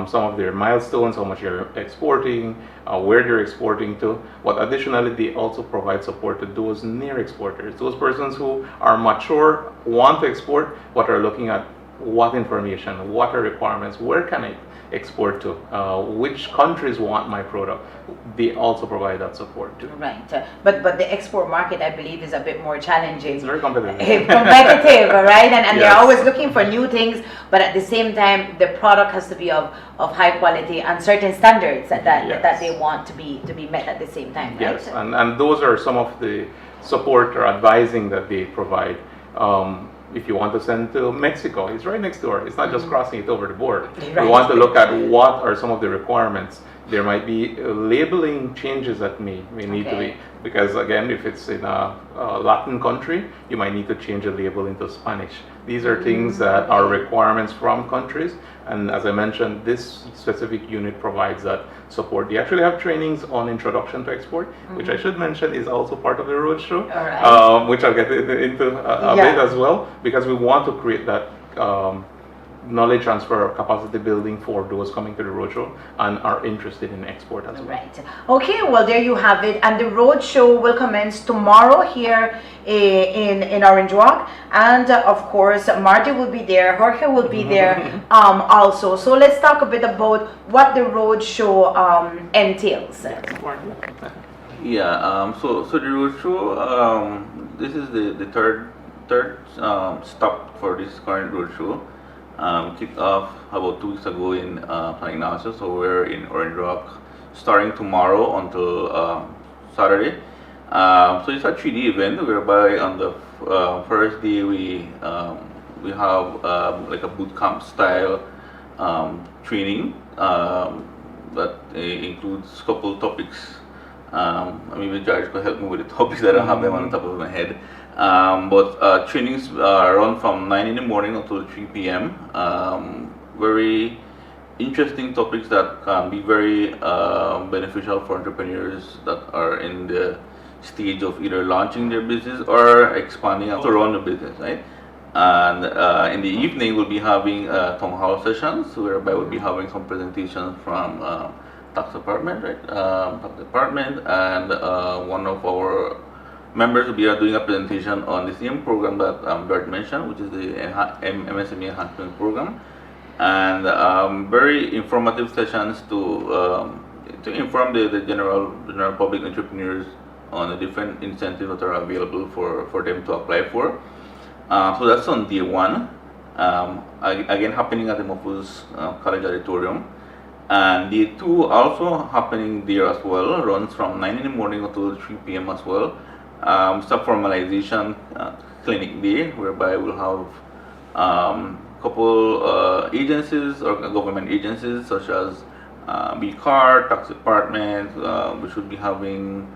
some of their milestones, how much they're exporting, where they're exporting to. But additionally, they also provide support to those near exporters, those persons who are mature, want to export, but are looking at what information, what are requirements, where can I export to, which countries want my product. They also provide that support too. Right, but the export market, I believe, is a bit more challenging. It's very competitive. Right? And they're always looking for new things, but at the same time, the product has to be of high quality and certain standards that they want to be met at the same time. Right? Yes, and those are some of the support or advising that they provide. if you want to send to Mexico, it's right next door. It's not just crossing it over the border. Right. We want to look at what are some of the requirements. There might be labeling changes that may need to be, because again, if it's in a Latin country, you might need to change a label into Spanish. These are things that are requirements from countries, and as I mentioned, this specific unit provides that support. They actually have trainings on introduction to export, which I should mention is also part of the roadshow, which I'll get into a bit as well, because we want to create that knowledge transfer or capacity building for those coming to the roadshow and are interested in export as well. Right. Okay, well, there you have it. And the roadshow will commence tomorrow here in Orange Walk. And of course, Marty will be there. Jorge will be there also. So let's talk a bit about what the roadshow entails. Yeah, so the roadshow, this is the third stop for this current roadshow. Kicked off about 2 weeks ago in San Ignacio, so we're in Orange Rock starting tomorrow until Saturday. So it's a 3D event whereby on the first day we have like a boot camp style training that includes a couple topics. Maybe George could help me with the topics. I don't have them on the top of my head. But trainings run from 9 in the morning until 3 p.m. Very interesting topics that can be very beneficial for entrepreneurs that are in the stage of either launching their business or expanding to run the business, right? And in the evening, we'll be having town hall sessions whereby we'll be having some presentations from tax department, right? Tax department, and one of our members will be doing a presentation on the same program that Bert mentioned, which is the MSME Enhancement Program, and very informative sessions to inform the general public entrepreneurs on the different incentives that are available for them to apply for. So that's on day one, again happening at the Mopus College Auditorium. And day two also happening there as well, runs from 9 in the morning until 3 p.m. as well. Sub-formalization clinic day, whereby we'll have couple agencies or government agencies such as BCAR, tax department. We should be having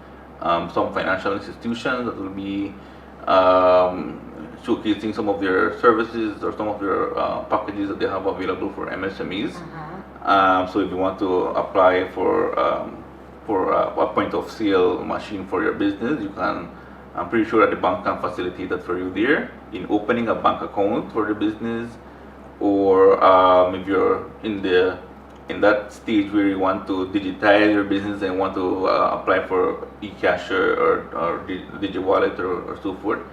some financial institutions that will be showcasing some of their services or some of their packages that they have available for MSMEs. So if you want to apply for a point of sale machine for your business, you can. I'm pretty sure that the bank can facilitate that for you there in opening a bank account for the business, or if you're in that stage where you want to digitize your business and want to apply for e-cashier or DigiWallet or so forth.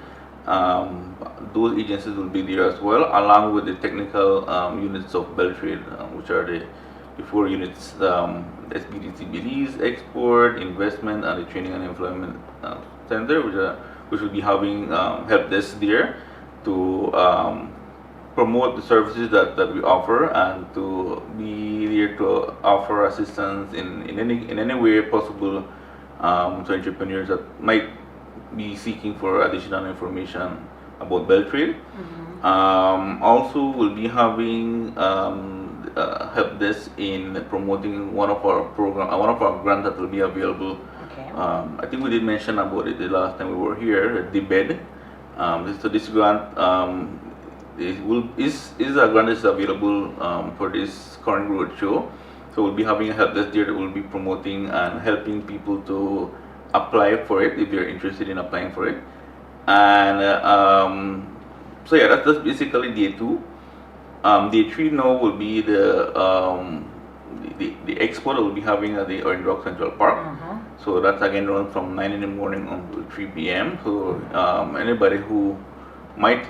Those agencies will be there as well, along with the technical units of Beltrade, which are the 4 units: Despierta Belice, Export, Investment, and the Training and Employment Center, which will be having help desk there to promote the services that we offer and to be there to offer assistance in any way possible to entrepreneurs that might be seeking for additional information about Beltrade. Also, we'll be having help desk in promoting one of our grants that will be available. I think we did mention about it the last time we were here, the bed. So this grant is a grant that is available for this current roadshow. So we'll be having a help desk there that will be promoting and helping people to apply for it if you're interested in applying for it. And so yeah, that's basically day 2. Day 3 now will be the expo that we'll be having at the Orange Rock Central Park. So that's again run from 9 in the morning until 3 p.m. So anybody who might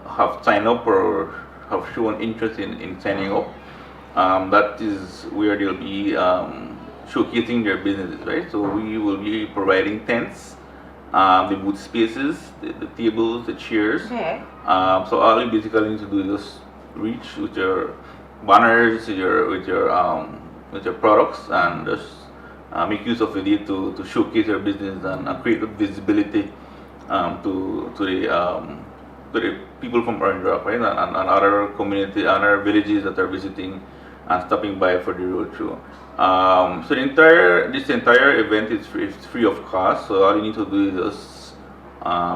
have signed up or have shown interest in signing up, that is where they'll be showcasing their businesses, right? So we will be providing tents, the booth spaces, the tables, the chairs. So all you basically need to do is just reach with your banners, with your products, and just make use of it to showcase your business and create visibility to to the people from Orange Rock, right, and other community, other villages that are visiting and stopping by for the roadshow. So this entire event is free of cost. So all you need to do is just,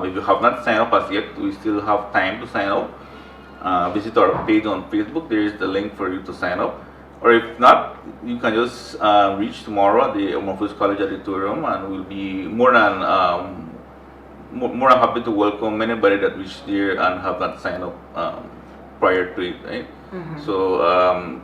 if you have not signed up as yet, we still have time to sign up. Visit our page on Facebook. There is the link for you to sign up. Or if not, you can just reach tomorrow at the Morphos College Auditorium, and we'll be more than happy to welcome anybody that reached there and have not signed up prior to it, right? So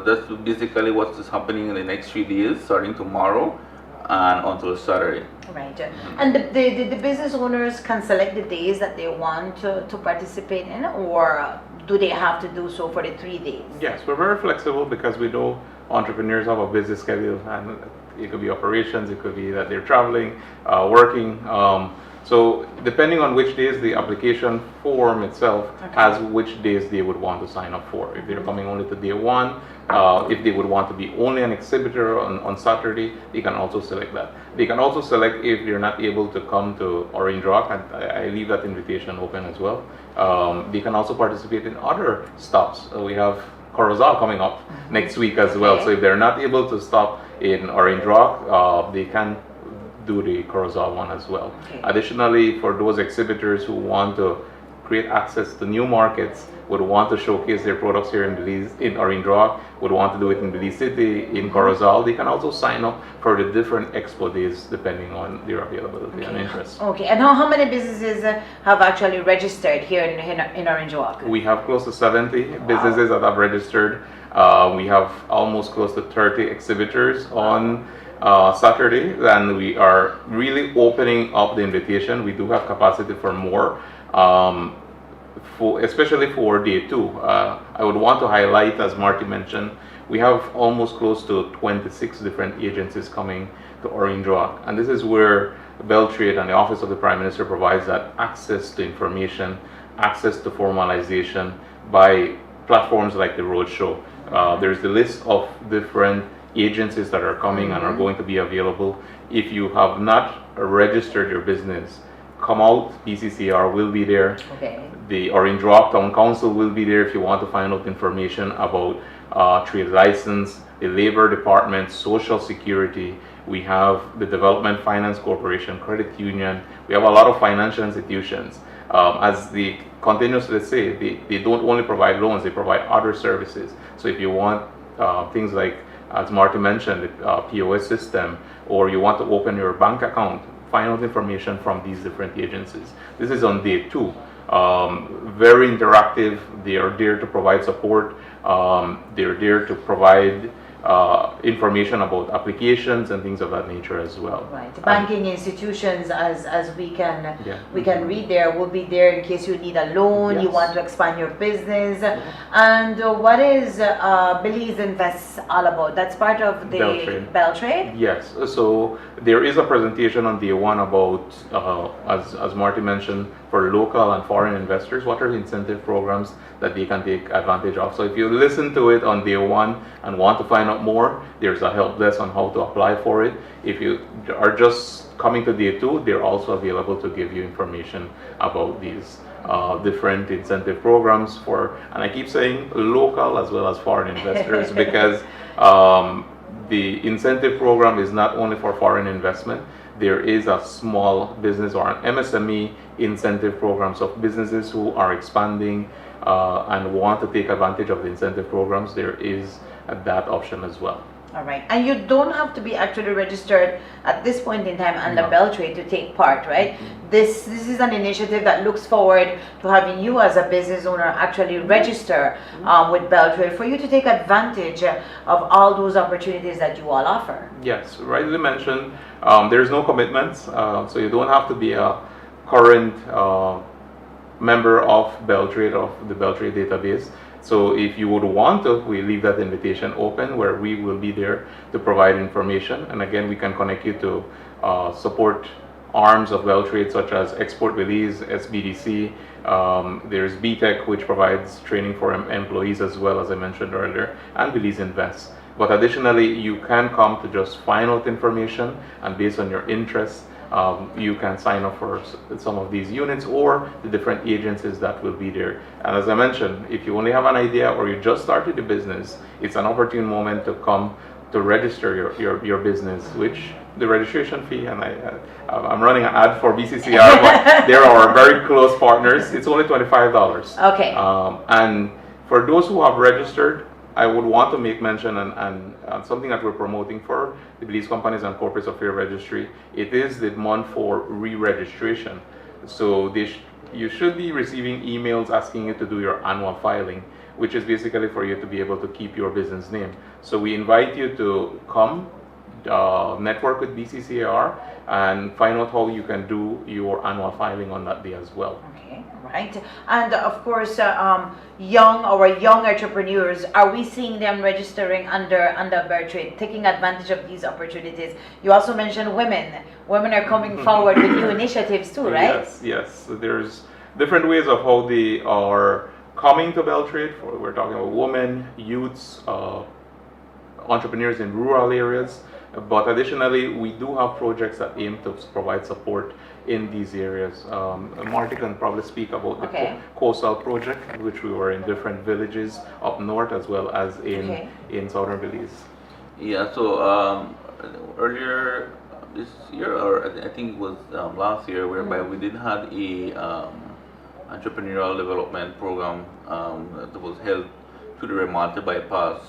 that's basically what is happening in the next 3 days, starting tomorrow and until Saturday. Right. And the business owners can select the days that they want to participate in, or do they have to do so for the 3 days? Yes, we're very flexible because we know entrepreneurs have a busy schedule, and it could be operations, it could be that they're traveling, working. So depending on which days, the application form itself has which days they would want to sign up for. If they're coming only to day one, if they would want to be only an exhibitor on Saturday, they can also select that. They can also select if they're not able to come to Orange Rock, and I leave that invitation open as well. They can also participate in other stops. We have Corozal coming up next week as well. So if they're not able to stop in Orange Rock, they can do the Corozal one as well. Additionally, for those exhibitors who want to create access to new markets, would want to showcase their products here in Belize, in Orange Rock, would want to do it in Belize City, in Corozal, they can also sign up for the different expo days depending on their availability and interest. Okay, and how many businesses have actually registered here in Orange Rock? We have close to 70 businesses that have registered. We have almost close to 30 exhibitors on Saturday, and we are really opening up the invitation. We do have capacity for more, especially for day two. I would want to highlight, as Marty mentioned, we have almost close to 26 different agencies coming to Orange Rock, and this is where Beltrade and the Office of the Prime Minister provides that access to information, access to formalization by platforms like the Roadshow. There's the list of different agencies that are coming and are going to be available. If you have not registered your business, come out. PCCR will be there. The Orange Rock Town Council will be there if you want to find out information about trade license, the Labor Department, Social Security. We have the Development Finance Corporation, Credit Union. We have a lot of financial institutions. As they continuously say, they don't only provide loans, they provide other services. So if you want things like, as Marty mentioned, the POS system, or you want to open your bank account, find out information from these different agencies. This is on day two. Very interactive. They are there to provide support. They're there to provide information about applications and things of that nature as well. Right. Banking institutions, as we can read there, will be there in case you need a loan, you want to expand your business. And what is Belize Invest all about? That's part of the Beltrade? Yes. So there is a presentation on day one about, as Marty mentioned, for local and foreign investors, what are the incentive programs that they can take advantage of. So if you listen to it on day one and want to find out more, there's a help desk on how to apply for it. If you are just coming to day two, they're also available to give you information about these different incentive programs for, and I keep saying local as well as foreign investors, because the incentive program is not only for foreign investment. There is a small business or an MSME incentive program. So businesses who are expanding and want to take advantage of the incentive programs, there is that option as well. All right, and you don't have to be actually registered at this point in time under Beltrade to take part, right? This is an initiative that looks forward to having you as a business owner actually register with Beltrade for you to take advantage of all those opportunities that you all offer. Yes, rightly mentioned. There's no commitments, so you don't have to be a current member of Beltrade, of the Beltrade database. So if you would want to, we leave that invitation open where we will be there to provide information. And again, we can connect you to support arms of Beltrade such as Export Belize, SBDC. There's BTEC, which provides training for employees as well, as I mentioned earlier, and Belize Invest. But additionally, you can come to just find out information, and based on your interests, you can sign up for some of these units or the different agencies that will be there. And as I mentioned, if you only have an idea or you just started a business, it's an opportune moment to come to register your business, which the registration fee, and I'm running an ad for BCCR, but they're our very close partners. It's only $25. Okay. And for those who have registered, I would want to make mention and something that we're promoting for the Belize Companies and Corporate Affairs Registry. It is the month for re-registration. So you should be receiving emails asking you to do your annual filing, which is basically for you to be able to keep your business name. So we invite you to come, network with BCCAR, and find out how you can do your annual filing on that day as well. Okay, right. And of course, young entrepreneurs, are we seeing them registering under Bertrade, taking advantage of these opportunities? You also mentioned women. Women are coming forward with new initiatives too, right? Yes. So there's different ways of how they are coming to Beltrade. We're talking about women, youths, entrepreneurs in rural areas. But additionally, we do have projects that aim to provide support in these areas. Marty can probably speak about the coastal project, which we were in different villages up north as well as in southern Belize. Yeah, so earlier this year, or I think it was last year, whereby we did have a entrepreneurial development program that was held to the Remate bypass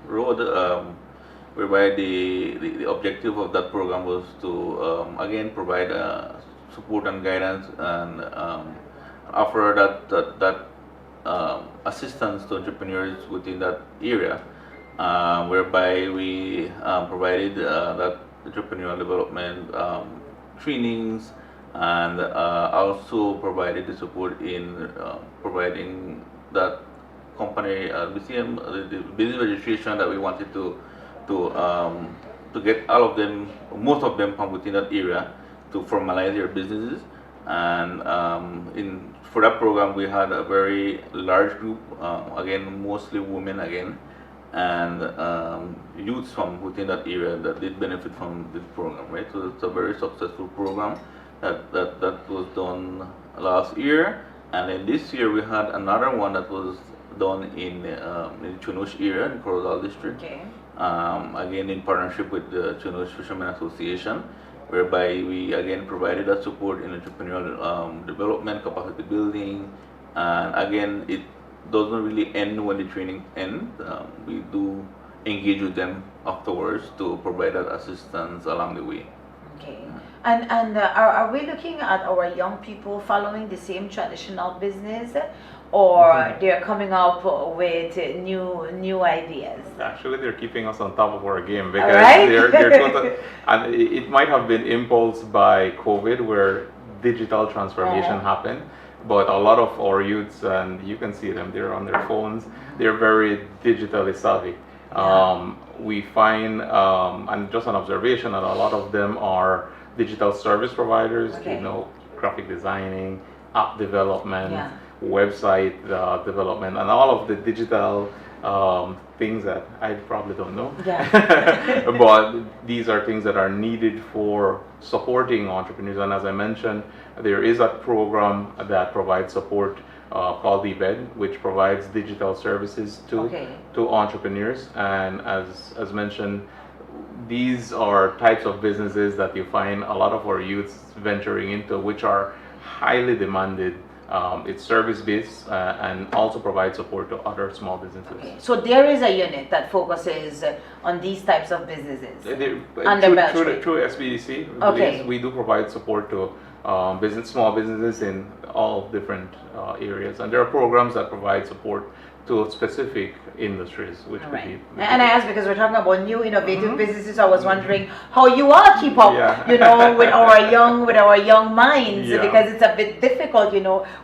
road, whereby the objective of that program was to again provide support and guidance and offer that assistance to entrepreneurs within that area, whereby we provided that entrepreneurial development trainings, and also provided the support in providing that company the business registration that we wanted to get all of them, most of them from within that area to formalize their businesses. And for that program we had a very large group, again mostly women again, and youths from within that area that did benefit from this program, right? So it's a very successful program that was done last year. And then this year we had another one that was done in Chunush area, in Corozal district. Okay. Again in partnership with the Chunush Fishermen Association, whereby we again provided that support in entrepreneurial development, capacity building, and again it doesn't really end when the training ends. We do engage with them afterwards to provide that assistance along the way. Okay. And are we looking at our young people following the same traditional business, or they're coming up with new ideas? Actually, they're keeping us on top of our game, because they're and it might have been impulsed by COVID, where digital transformation happened. But a lot of our youths, and you can see them, they're on their phones, they're very digitally savvy. We find, and just an observation, that a lot of them are digital service providers, graphic designing, app development, website development, and all of the digital things that I probably don't know. But these are things that are needed for supporting entrepreneurs. And as I mentioned, there is a program that provides support called eBed, which provides digital services to entrepreneurs. And as mentioned, these are types of businesses that you find a lot of our youths venturing into, which are highly demanded. It's service-based and also provides support to other small businesses. Okay. So there is a unit that focuses on these types of businesses through SBDC. We do provide support to small businesses in all different areas, and there are programs that provide support to specific industries, which could be. And I asked because we're talking about new innovative businesses. I was wondering how you all keep up, with our young minds, because it's a bit difficult.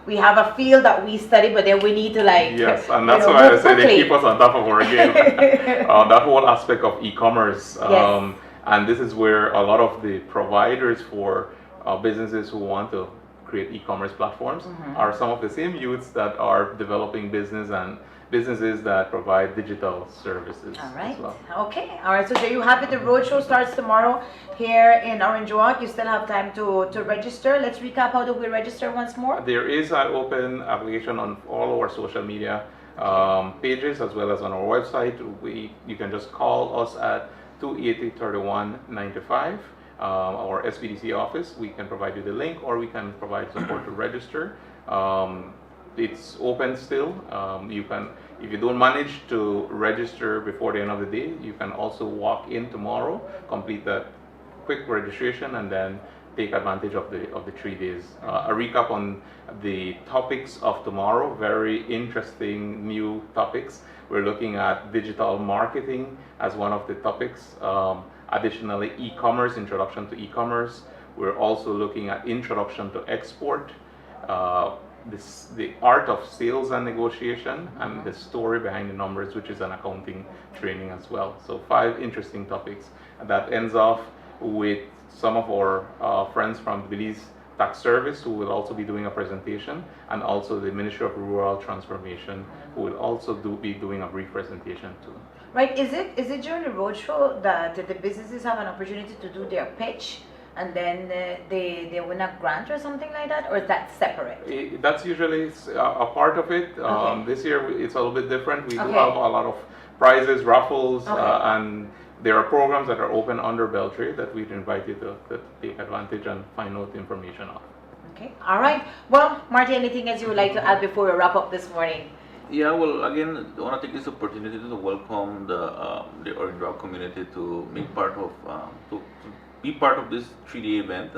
We have a field that we study, but then we need to Yes, and that's why I say they keep us on top of our game. That whole aspect of e-commerce, and this is where a lot of the providers for businesses who want to create e-commerce platforms are some of the same youths that are developing businesses that provide digital services. All right. As well. Okay. All right. So there you have it. The roadshow starts tomorrow here in Orange Walk. You still have time to register. Let's recap. How do we register once more? There is an open application on all our social media pages as well as on our website. You can just call us at 280-3195, our SPDC office. We can provide you the link, or we can provide support to register. It's open still. You can, if you don't manage to register before the end of the day, you can also walk in tomorrow, complete that quick registration, and then take advantage of the 3 days. A recap on the topics of tomorrow: very interesting new topics. We're looking at digital marketing as one of the topics. Additionally, e-commerce, introduction to e-commerce. We're also looking at introduction to export. The art of sales and negotiation, and the story behind the numbers, which is an accounting training as well. So 5 interesting topics. And that ends off with some of our friends from Belize Tax Service, who will also be doing a presentation, and also the Ministry of Rural Transformation, who will also be doing a brief presentation too. Right. Is it during the roadshow that the businesses have an opportunity to do their pitch, and then they win a grant or something like that, or is that separate? That's usually a part of it. Okay. This year it's a little bit different. We do Okay. have a lot of prizes, raffles, Okay. and there are programs that are open under Beltray that we'd invite you to take advantage and find out the information on. Okay. All right. Well, Marty, anything else you would like to add before we wrap up this morning? Yeah, well, again, I want to take this opportunity to welcome the Orange Rock community to make part of to be part of this 3-day event,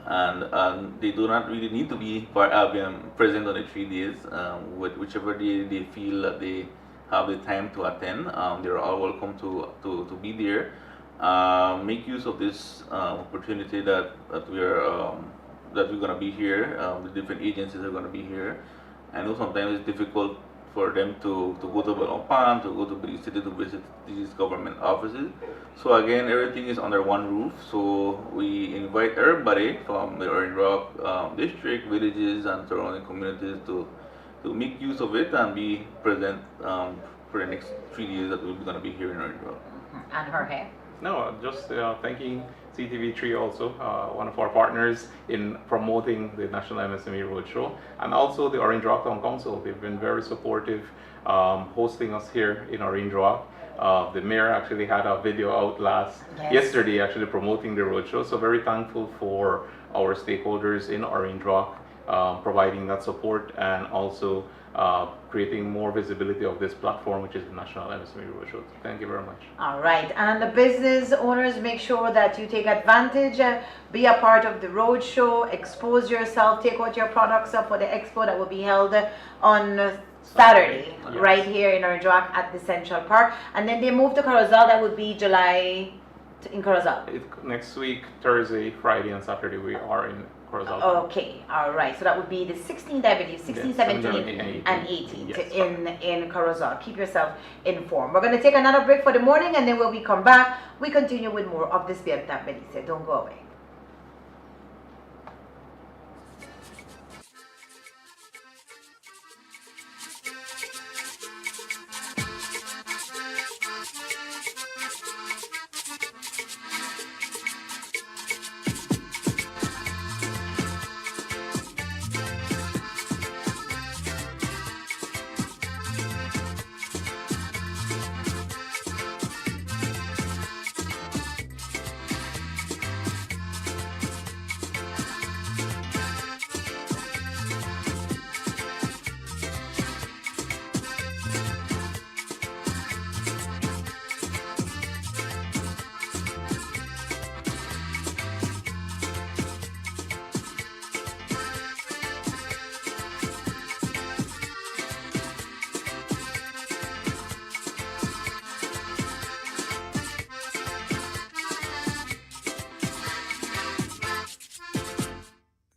and they do not really need to be present on the 3 days. With whichever day they feel that they have the time to attend, they're all welcome to be there. Make use of this opportunity that we're going to be here. The different agencies are going to be here. I know sometimes it's difficult for them to go to Belmopan, to go to Belize City to visit these government offices. So again, everything is under one roof. So we invite everybody from the Orange Rock district, villages, and surrounding communities to make use of it and be present for the next 3 days that we're going to be here in Orange Rock. And Jorge? No, just thanking CTV3 also, one of our partners in promoting the National MSME Roadshow, and also the Orange Rock Town Council. They've been very supportive, hosting us here in Orange Rock. The mayor actually had a video out yesterday actually promoting the roadshow, so very thankful for our stakeholders in Orange Rock providing that support, and also creating more visibility of this platform, which is the National MSME Roadshow. Thank you very much. All right, and the business owners, make sure that you take advantage, be a part of the roadshow, expose yourself, take out your products up for the expo that will be held on Saturday, Yes. right here in Orange Rock at the Central Park. And then they move to Corozal, that would be July in Corozal. Next week, Thursday, Friday, and Saturday, we are in Corozal. Okay, all right. So that would be the 16th, I believe, 16th, 17th, and 18th in Corozal. Keep yourself informed. We're going to take another break for the morning, and then when we come back, we continue with more of Despierta Belice. Don't go away.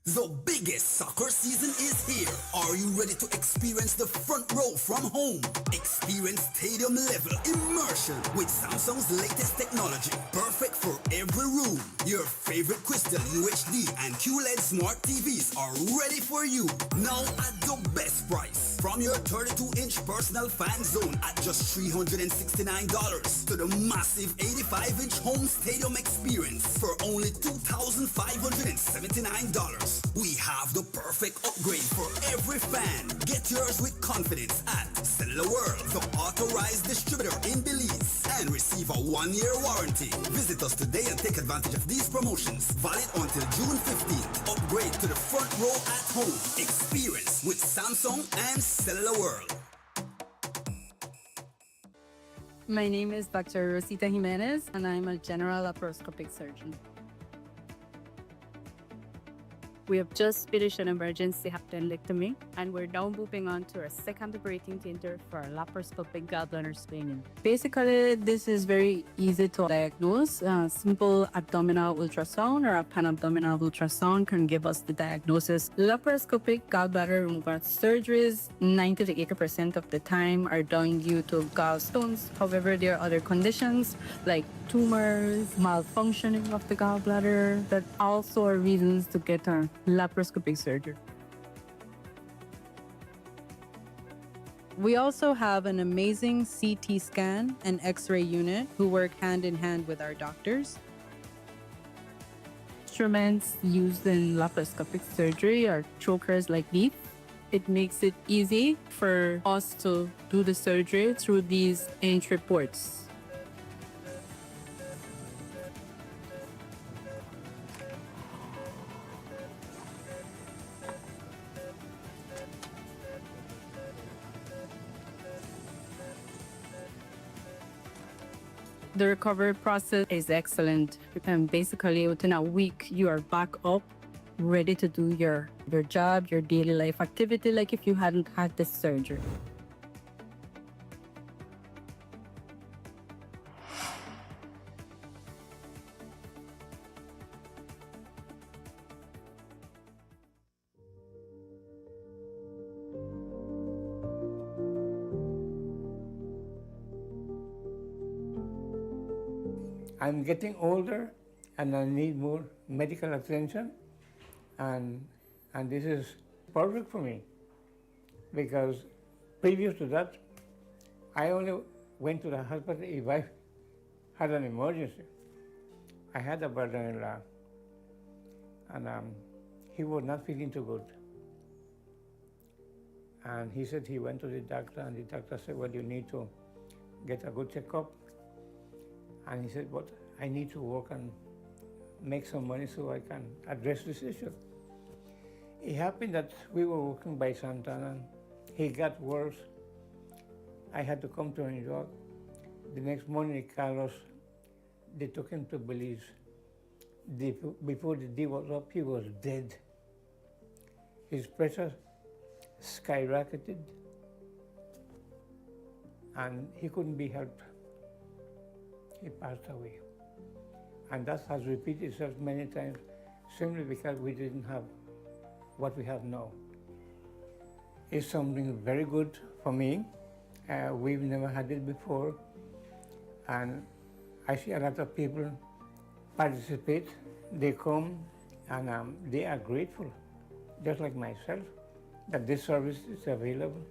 The biggest soccer season is here. Are you ready to experience the front row from home? Experience stadium level immersion with Samsung's latest technology. Perfect for every room. Your favorite Crystal UHD and QLED smart TVs are ready for you. Now at the best price. From your 32-inch personal fan zone at just $369 to the massive 85-inch home stadium experience for only $2,579. We have the perfect upgrade for every fan. Get yours with confidence at Cellular World, the authorized distributor in Belize, and receive a 1-year warranty. Visit us today and take advantage of these promotions. Valid until June 15th. Upgrade to the front row at home. Experience with Samsung and Cellular World. My name is Dr. Rosita Jimenez, and I'm a general laparoscopic surgeon. We have just finished an emergency appendectomy, and we're now moving on to our second operating theater for our laparoscopic gallbladder staining. Basically, this is very easy to diagnose. Simple abdominal ultrasound or a pan-abdominal ultrasound can give us the diagnosis. Laparoscopic gallbladder removal surgeries, 90 to 80% of the time, are done due to gallstones. However, there are other conditions like tumors, malfunctioning of the gallbladder that also are reasons to get a laparoscopic surgery. We also have an amazing CT scan and X-ray unit who work hand in hand with our doctors. Instruments used in laparoscopic surgery are chokers like these. It makes it easy for us to do the surgery through these entry ports. The recovery process is excellent. And basically, within a week, you are back up, ready to do your job, your daily life activity, like if you hadn't had this surgery. I'm getting older and I need more medical attention, and this is perfect for me because previous to that, I only went to the hospital if I had an emergency. I had a brother-in-law, and he was not feeling too good. And he said he went to the doctor, and the doctor said, well, you need to get a good checkup. And he said, but I need to work and make some money so I can address this issue. It happened that we were working by Santana. He got worse. I had to come to New York. The next morning, Carlos, they took him to Belize. Before the day was up, he was dead. His pressure skyrocketed, and he couldn't be helped. He passed away. And that has repeated itself many times, simply because we didn't have what we have now. It's something very good for me. We've never had it before. And I see a lot of people participate. They come and they are grateful, just like myself, that this service is available.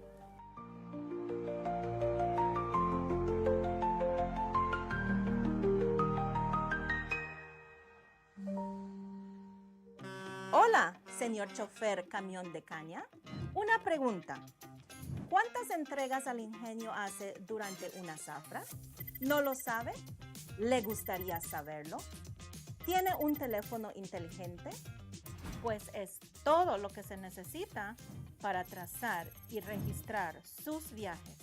Hola, señor chofer camión de caña. Una pregunta. ¿Cuántas entregas al ingenio hace durante una zafra? ¿No lo sabe? ¿Le gustaría saberlo? ¿Tiene un teléfono inteligente? Pues es todo lo que se necesita para trazar y registrar sus viajes.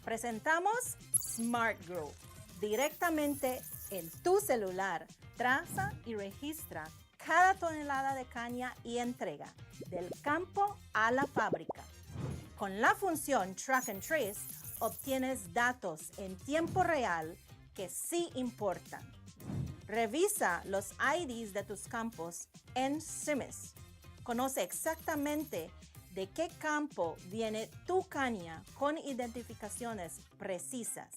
Presentamos Smart Grow. Directamente en tu celular, traza y registra cada tonelada de caña y entrega del campo a la fábrica. Con la función Track and Trace, obtienes datos en tiempo real que sí importan. Revisa los IDs de tus campos en CIMIS. Conoce exactamente de qué campo viene tu caña con identificaciones precisas.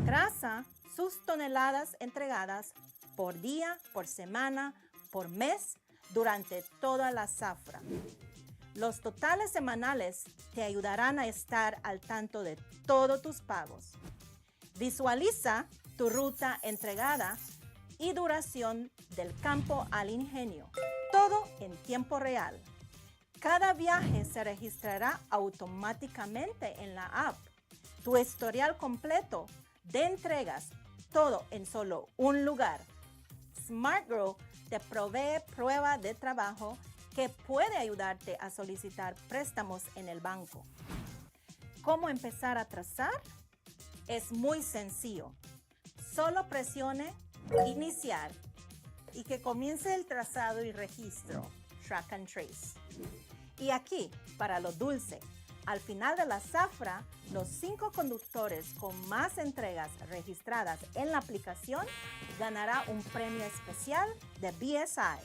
Traza sus toneladas entregadas por día, por semana, por mes, durante toda la zafra. Los totales semanales te ayudarán a estar al tanto de todos tus pagos. Visualiza tu ruta entregada y duración del campo al ingenio, todo en tiempo real. Cada viaje se registrará automáticamente en la app. Tu historial completo de entregas, todo en solo un lugar. SmartGrow te provee prueba de trabajo que puede ayudarte a solicitar préstamos en el banco. ¿Cómo empezar a trazar? Es muy sencillo. Solo presione Iniciar y que comience el trazado y registro, Track and Trace. Y aquí, para lo dulce, al final de la zafra, los 5 conductores con más entregas registradas en la aplicación ganará un premio especial de BSI.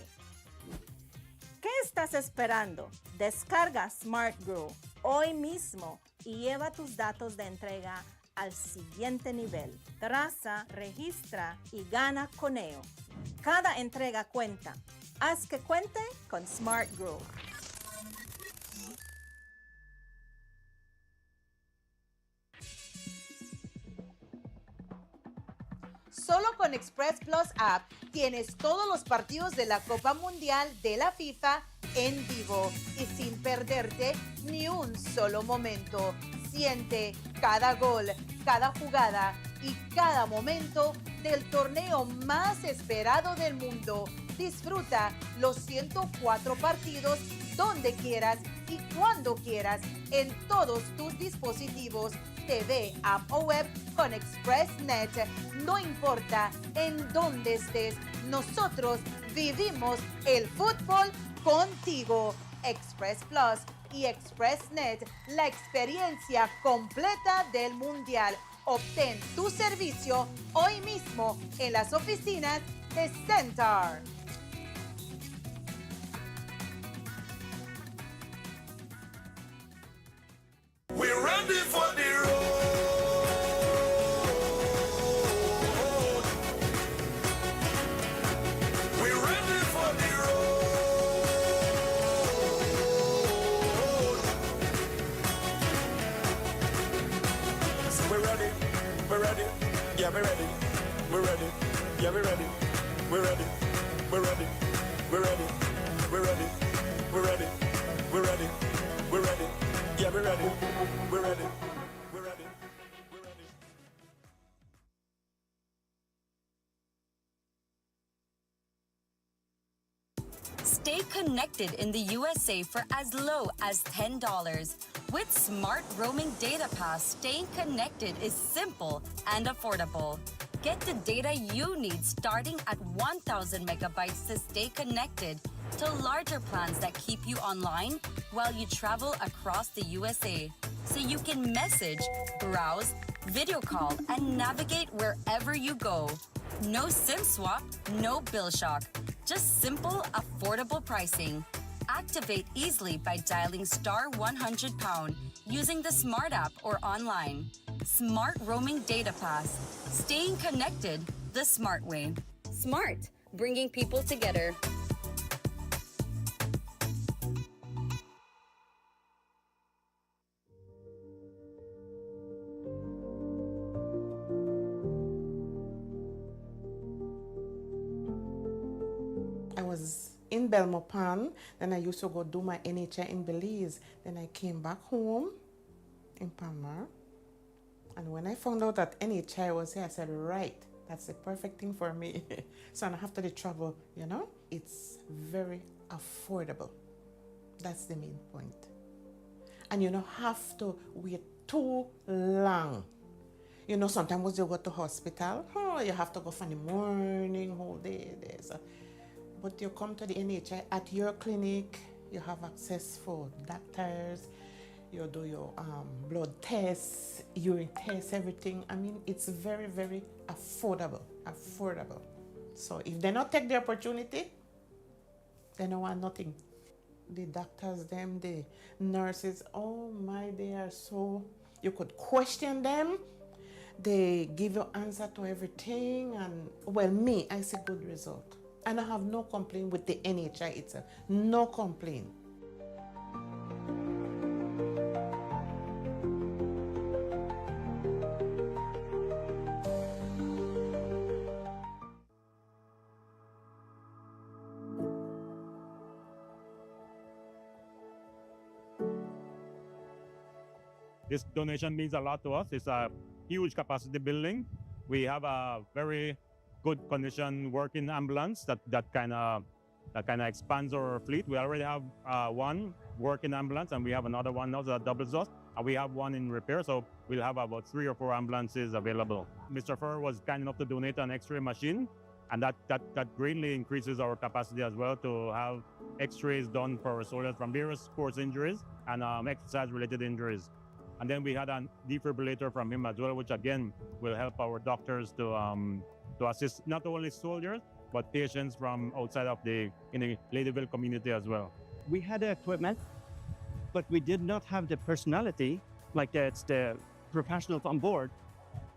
¿Qué estás esperando? Descarga SmartGrow hoy mismo y lleva tus datos de entrega al siguiente nivel. Traza, registra y gana con ello. Cada entrega cuenta. Haz que cuente con SmartGrow. Solo con Express Plus App tienes todos los partidos de la Copa Mundial de la FIFA en vivo y sin perderte ni un solo momento. Siente cada gol, cada jugada y cada momento del torneo más esperado del mundo. Disfruta los 104 partidos donde quieras y cuando quieras en todos tus dispositivos, TV, app o web con ExpressNet. No importa en dónde estés, nosotros vivimos el fútbol contigo. Express Plus y ExpressNet, la experiencia completa del Mundial. Obtén tu servicio hoy mismo en las oficinas de Centar. We're ready for the road. We're ready for the road. So we're ready, yeah, we're ready, we're ready, yeah, we're ready, we're ready, we're ready, we're ready, we're ready, we're ready, we're ready, we're ready, yeah, we're ready, we're ready, we're ready, we're ready. Stay connected in the USA for as low as $10. With Smart Roaming Data Pass, staying connected is simple and affordable. Get the data you need starting at 1,000 megabytes to stay connected to larger plans that keep you online while you travel across the USA. So you can message, browse, video call, and navigate wherever you go. No SIM swap, no bill shock. Just simple, affordable pricing. Activate easily by dialing *100# using the Smart app or online. Smart Roaming Data Pass. Staying connected the smart way. Smart, bringing people together. I was in Belmopan, then I used to go do my NHI in Belize. Then I came back home in Palma. And when I found out that NHI was here, I said, right, that's the perfect thing for me. So I don't have to travel, you know? It's very affordable. That's the main point. And you don't have to wait too long. You know, sometimes you go to hospital, you have to go from the morning, whole day. But you come to the NHI at your clinic, you have access for doctors, you do your blood tests, urine tests, everything. I mean, it's very, very affordable. So if they not take the opportunity, they don't want nothing. the doctors, them, the nurses, oh my, they are so, you could question them. They give you answer to everything. And well, me, I see good result. And I have no complaint with the NHI itself. No complaint. This donation means a lot to us. It's a huge capacity building. We have a very good condition working ambulance that kind of expands our fleet. We already have one working ambulance, and we have another one now that doubles us. And we have one in repair, so we'll have about 3 or 4 ambulances available. Mr. Fur was kind enough to donate an X-ray machine, and that greatly increases our capacity as well to have X-rays done for our soldiers from various sports injuries and exercise-related injuries. And then we had a defibrillator from him as well, which again will help our doctors to assist not only soldiers, but patients from outside of the Ladyville community as well. We had the equipment, but we did not have the personality, like it's the professionals on board.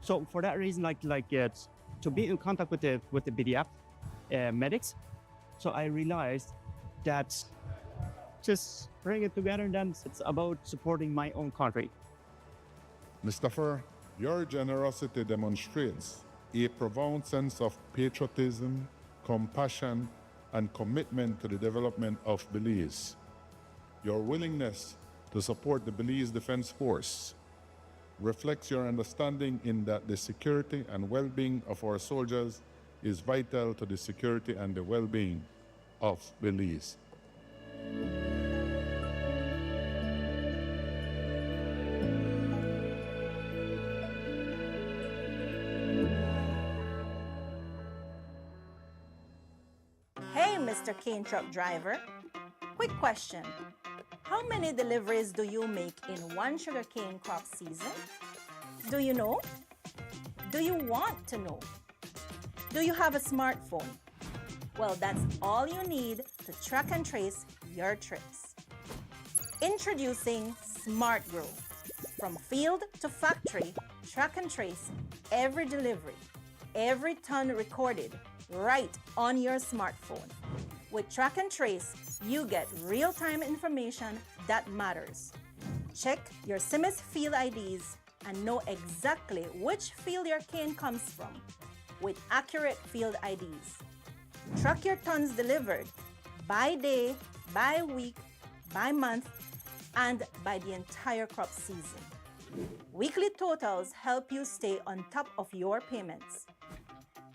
So for that reason, it's to be in contact with the BDF medics. So I realized that just bring it together, and then it's about supporting my own country. Mr. Fur, your generosity demonstrates a profound sense of patriotism, compassion, and commitment to the development of Belize. Your willingness to support the Belize Defense Force reflects your understanding in that the security and well-being of our soldiers is vital to the security and the well-being of Belize. Hey, Mr. cane truck driver. Quick question. How many deliveries do you make in one sugarcane crop season? Do you know? Do you want to know? Do you have a smartphone? Well, that's all you need to track and trace your trips. Introducing Smart Grow. From field to factory, track and trace every delivery, every ton recorded right on your smartphone. With Track and Trace, you get real-time information that matters. Check your CIMIS field IDs and know exactly which field your cane comes from with accurate field IDs. Track your tons delivered by day, by week, by month, and by the entire crop season. Weekly totals help you stay on top of your payments.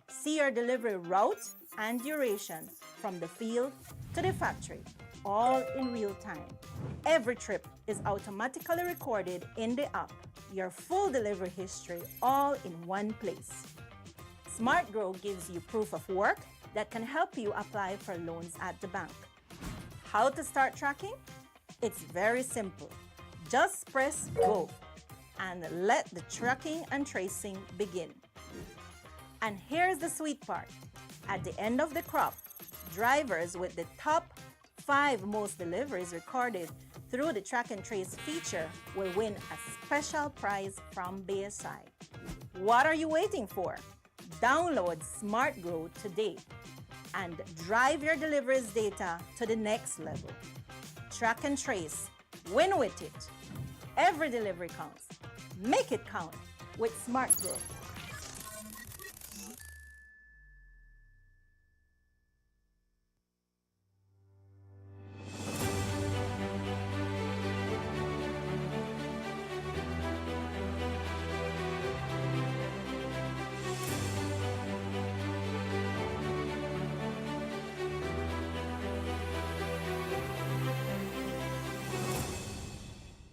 See your delivery route and duration from the field to the factory, all in real time. Every trip is automatically recorded in the app, your full delivery history all in one place. Smart Grow gives you proof of work that can help you apply for loans at the bank. How to start tracking? It's very simple. Just press go and let the tracking and tracing begin. And here's the sweet part. At the end of the crop, drivers with the top 5 most deliveries recorded through the Track and Trace feature will win a special prize from BSI. What are you waiting for? Download Smart Grow today and drive your deliveries data to the next level. Track and Trace. Win with it. Every delivery counts. Make it count with Smart Grow.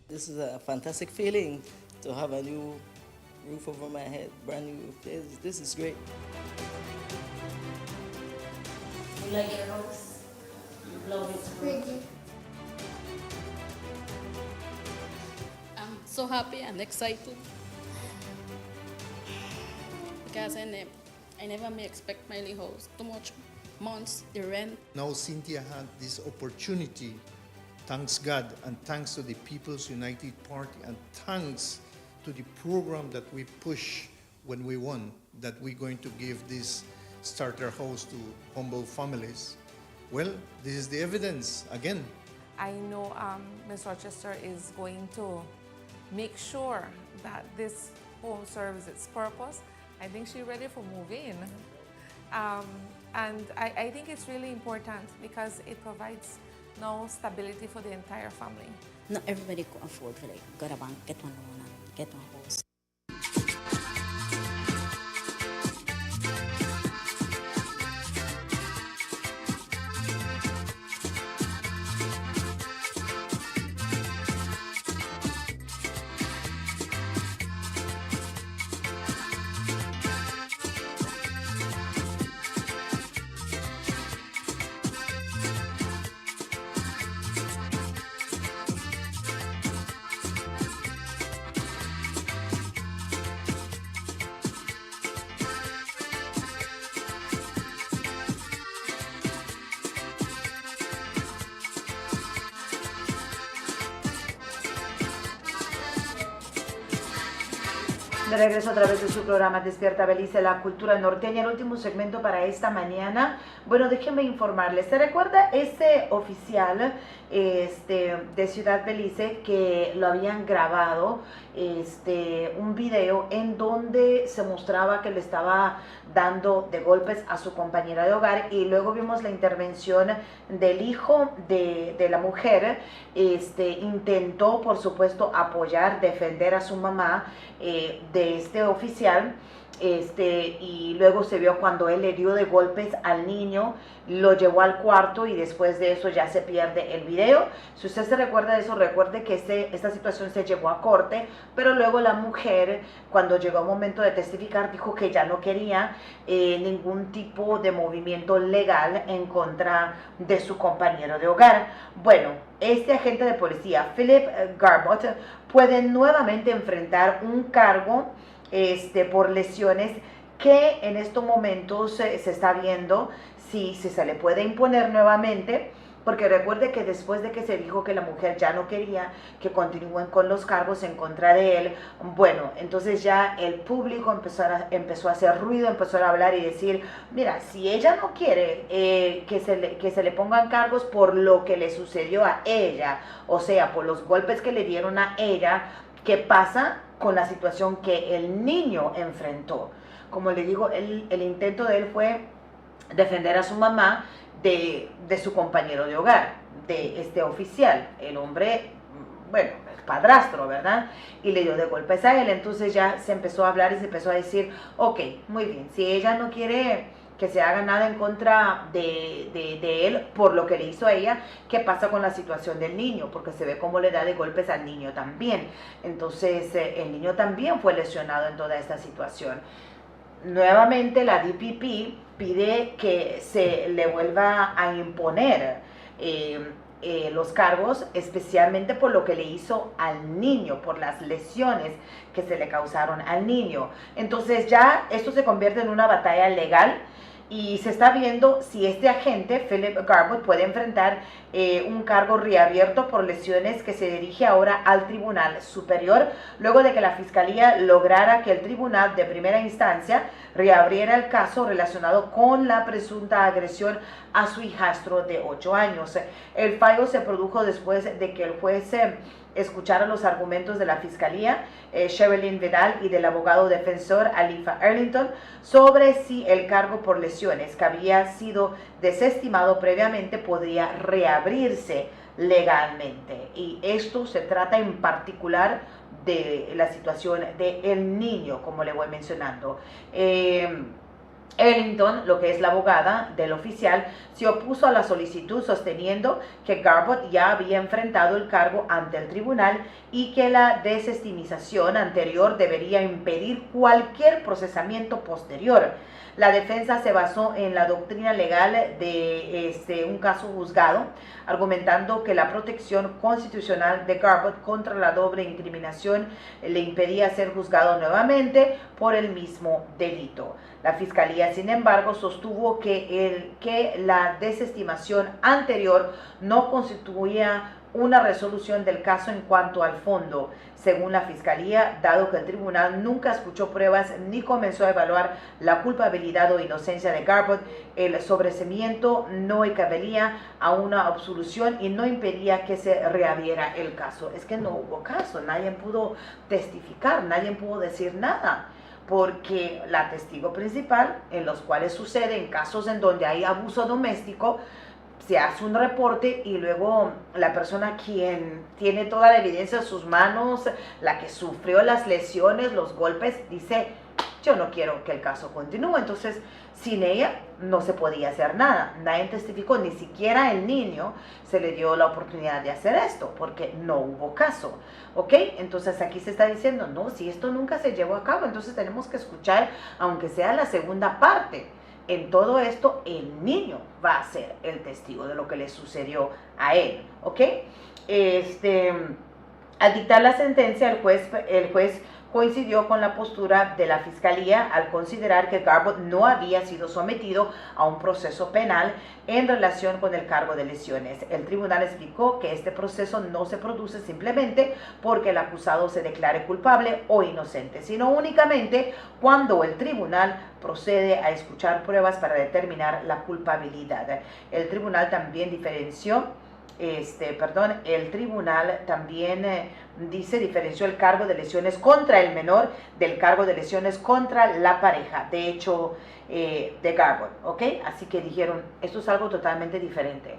This is a fantastic feeling to have a new roof over my head, brand new roof. This is great. You like your house? You love it? Pretty. I'm so happy and excited because I never may expect my little house too much months, the rent. Now Cynthia had this opportunity Thanks God and thanks to the People's United Party and thanks to the program that we push when we won, that we're going to give this starter house to humble families. Well, this is the evidence again. I know Ms. Rochester is going to make sure that this home serves its purpose. I think she's ready for moving. And I think it's really important because it provides now stability for the entire family. Not everybody could afford to like go to bank, get one loan and get one house. De regreso a través de su programa Despierta Belice, la cultura norteña, el último segmento para esta mañana. Bueno, déjenme informarles, ¿se recuerda ese oficial de Ciudad Belice que lo habían grabado, un video en donde se mostraba que le estaba dando de golpes a su compañera de hogar, y luego vimos la intervención del hijo de la mujer? Intentó, por supuesto, apoyar, defender a su mamá de este oficial, y luego se vio cuando él le dio de golpes al niño, lo llevó al cuarto y después de eso ya se pierde el video. Si usted se recuerda de eso, recuerde que esta situación se llevó a corte, pero luego la mujer, cuando llegó el momento de testificar, dijo que ya no quería ningún tipo de movimiento legal en contra de su compañero de hogar. Bueno, este agente de policía, Philip Garbott, puede nuevamente enfrentar un cargo por lesiones que en estos momentos se está viendo si se le puede imponer nuevamente, porque recuerde que después de que se dijo que la mujer ya no quería que continúen con los cargos en contra de él, bueno, entonces ya el público empezó a hacer ruido, empezó a hablar y decir, mira, si ella no quiere que se le pongan cargos por lo que le sucedió a ella, o sea, por los golpes que le dieron a ella, ¿qué pasa con la situación que el niño enfrentó? Como le digo, el intento de él fue defender a su mamá de su compañero de hogar, de este oficial, el hombre, bueno, el padrastro, ¿verdad? Y le dio de golpes a él. Entonces ya se empezó a hablar y se empezó a decir, ok, muy bien, si ella no quiere que se haga nada en contra de él por lo que le hizo a ella, ¿qué pasa con la situación del niño? Porque se ve cómo le da de golpes al niño también. Entonces el niño también fue lesionado en toda esta situación. Nuevamente la DPP pide que se le vuelva a imponer los cargos, especialmente por lo que le hizo al niño, por las lesiones que se le causaron al niño. Entonces ya esto se convierte en una batalla legal y se está viendo si este agente, Philip Garbott, puede enfrentar un cargo reabierto por lesiones que se dirige ahora al Tribunal Superior, luego de que la Fiscalía lograra que el Tribunal de Primera Instancia reabriera el caso relacionado con la presunta agresión a su hijastro de 8 años. El fallo se produjo después de que el juez escuchara los argumentos de la Fiscalía, Sherilyn Vidal, y del abogado defensor Alifa Arlington sobre si el cargo por lesiones que había sido desestimado previamente podría reabrirse legalmente. Y esto se trata en particular de la situación del niño, como le voy mencionando. Ellington, lo que es la abogada del oficial, se opuso a la solicitud sosteniendo que Garbott ya había enfrentado el cargo ante el tribunal y que la desestimización anterior debería impedir cualquier procesamiento posterior. La defensa se basó en la doctrina legal de un caso juzgado, argumentando que la protección constitucional de Garbott contra la doble incriminación le impedía ser juzgado nuevamente por el mismo delito. La fiscalía, sin embargo, sostuvo que la desestimación anterior no constituía una resolución del caso en cuanto al fondo. Según la fiscalía, dado que el tribunal nunca escuchó pruebas ni comenzó a evaluar la culpabilidad o inocencia de Garbutt, el sobreseimiento no equivalía a una absolución y no impedía que se reabriera el caso. Es que no hubo caso, nadie pudo testificar, nadie pudo decir nada, porque la testigo principal, en los cuales suceden casos en donde hay abuso doméstico, se hace un reporte y luego la persona quien tiene toda la evidencia en sus manos, la que sufrió las lesiones, los golpes, dice, yo no quiero que el caso continúe. Entonces, sin ella no se podía hacer nada. Nadie testificó, ni siquiera el niño se le dio la oportunidad de hacer esto, porque no hubo caso. ¿Ok? Entonces aquí se está diciendo, no, si esto nunca se llevó a cabo, entonces tenemos que escuchar, aunque sea la segunda parte. En todo esto, el niño va a ser el testigo de lo que le sucedió a él, ¿ok? Al dictar la sentencia, el juez coincidió con la postura de la fiscalía al considerar que Garbutt no había sido sometido a un proceso penal en relación con el cargo de lesiones. El tribunal explicó que este proceso no se produce simplemente porque el acusado se declare culpable o inocente, sino únicamente cuando el tribunal procede a escuchar pruebas para determinar la culpabilidad. El tribunal también diferenció diferenció el cargo de lesiones contra el menor del cargo de lesiones contra la pareja, de hecho, de Garbutt, ¿ok? Así que dijeron, esto es algo totalmente diferente.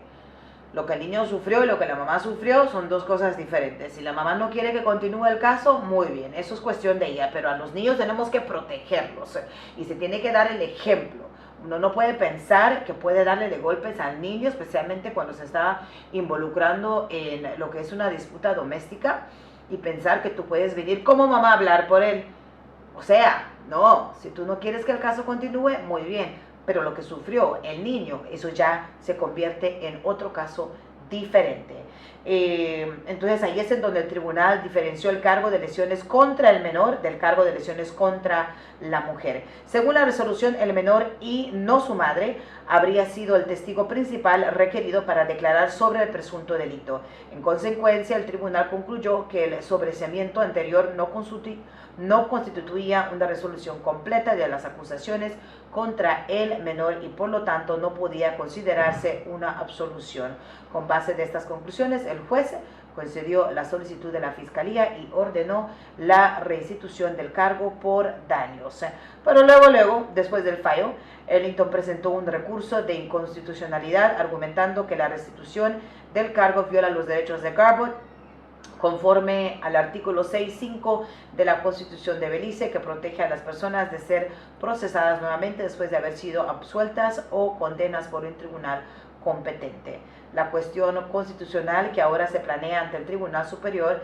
Lo que el niño sufrió y lo que la mamá sufrió son dos cosas diferentes. Si la mamá no quiere que continúe el caso, muy bien, eso es cuestión de ella, pero a los niños tenemos que protegerlos y se tiene que dar el ejemplo. Uno no puede pensar que puede darle de golpes al niño, especialmente cuando se está involucrando en lo que es una disputa doméstica, y pensar que tú puedes venir como mamá a hablar por él. O sea, no, si tú no quieres que el caso continúe, muy bien, pero lo que sufrió el niño, eso ya se convierte en otro caso diferente. Entonces ahí es en donde el tribunal diferenció el cargo de lesiones contra el menor del cargo de lesiones contra la mujer. Según la resolución, el menor y no su madre habría sido el testigo principal requerido para declarar sobre el presunto delito. En consecuencia, el tribunal concluyó que el sobreseimiento anterior no constituía una resolución completa de las acusaciones contra el menor y por lo tanto no podía considerarse una absolución. Con base de estas conclusiones, el juez concedió la solicitud de la fiscalía y ordenó la reinstitución del cargo por daños. Pero luego, después del fallo, Ellington presentó un recurso de inconstitucionalidad argumentando que la restitución del cargo viola los derechos de Garbutt conforme al artículo 6.5 de la Constitución de Belice, que protege a las personas de ser procesadas nuevamente después de haber sido absueltas o condenas por un tribunal competente. La cuestión constitucional que ahora se planea ante el Tribunal Superior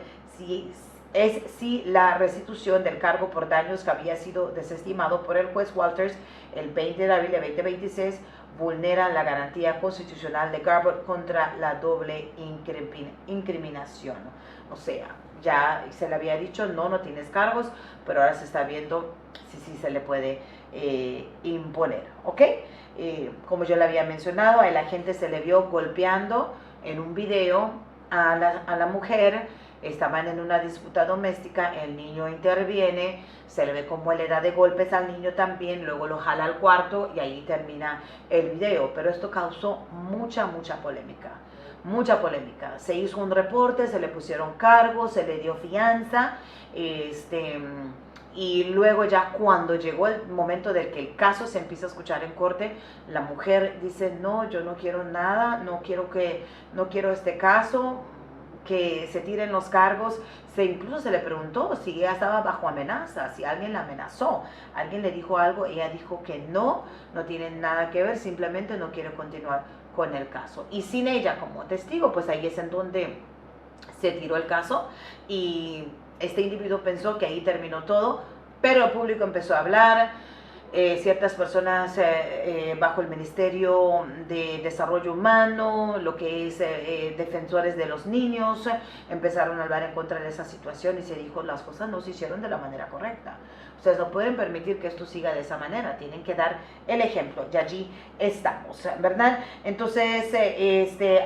es si la restitución del cargo por daños que había sido desestimado por el juez Walters el 20 de abril de 2026 vulnera la garantía constitucional de Garbutt contra la doble incriminación. O sea, ya se le había dicho, no tienes cargos, pero ahora se está viendo si sí se le puede imponer, ¿ok? Como yo le había mencionado, a la gente se le vio golpeando en un video a la mujer. Estaban en una disputa doméstica, el niño interviene, se le ve como le da de golpes al niño también, luego lo jala al cuarto y ahí termina el video. Pero esto causó mucha polémica, Se hizo un reporte, se le pusieron cargos, se le dio fianza, y luego ya cuando llegó el momento de que el caso se empieza a escuchar en corte, la mujer dice, no, yo no quiero nada, no quiero este caso, que se tiren los cargos. Incluso se le preguntó si ella estaba bajo amenaza, si alguien la amenazó, alguien le dijo algo, ella dijo que no tiene nada que ver, simplemente no quiere continuar con el caso. Y sin ella como testigo, pues ahí es en donde se tiró el caso y este individuo pensó que ahí terminó todo, pero el público empezó a hablar. ciertas personas bajo el Ministerio de Desarrollo Humano, lo que es defensores de los niños, empezaron a hablar en contra de esa situación y se dijo las cosas no se hicieron de la manera correcta. Ustedes no pueden permitir que esto siga de esa manera, tienen que dar el ejemplo y allí estamos, ¿verdad? Entonces,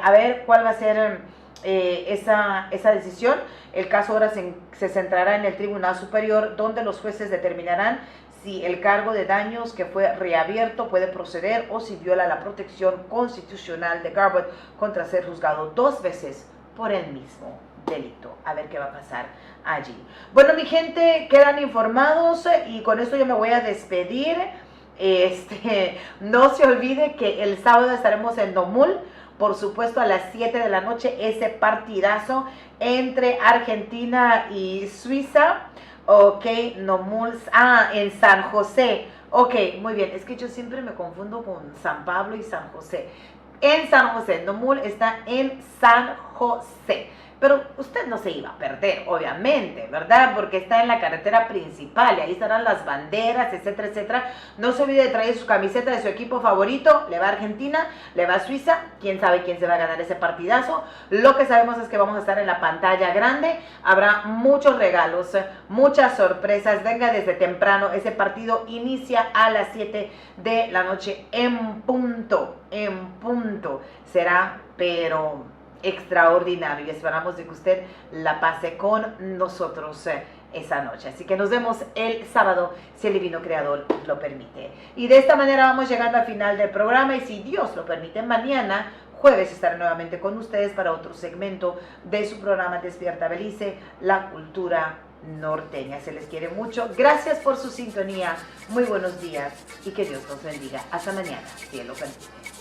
a ver cuál va a ser esa decisión. El caso ahora se centrará en el Tribunal Superior, donde los jueces determinarán si el cargo de daños que fue reabierto puede proceder o si viola la protección constitucional de Garbutt contra ser juzgado 2 veces por el mismo delito. A ver qué va a pasar allí. Bueno, mi gente, quedan informados y con esto yo me voy a despedir. No se olvide que el sábado estaremos en Nomul, por supuesto a las 7 de la noche, ese partidazo entre Argentina y Suiza. Ok, Nomul, en San José. Ok, muy bien, es que yo siempre me confundo con San Pablo y San José. En San José, Nomul está en San José. Pero usted no se iba a perder, obviamente, ¿verdad? Porque está en la carretera principal y ahí estarán las banderas, etcétera, etcétera. No se olvide de traer su camiseta de su equipo favorito. Le va a Argentina, le va a Suiza. Quién sabe quién se va a ganar ese partidazo. Lo que sabemos es que vamos a estar en la pantalla grande. Habrá muchos regalos, muchas sorpresas. Venga desde temprano. Ese partido inicia a las 7 de la noche en punto. Será, pero extraordinario y esperamos de que usted la pase con nosotros esa noche. Así que nos vemos el sábado, si el Divino Creador lo permite. Y de esta manera vamos llegando al final del programa y si Dios lo permite, mañana jueves estaré nuevamente con ustedes para otro segmento de su programa Despierta Belice, la cultura norteña. Se les quiere mucho. Gracias por su sintonía. Muy buenos días y que Dios los bendiga. Hasta mañana, si Él lo permite.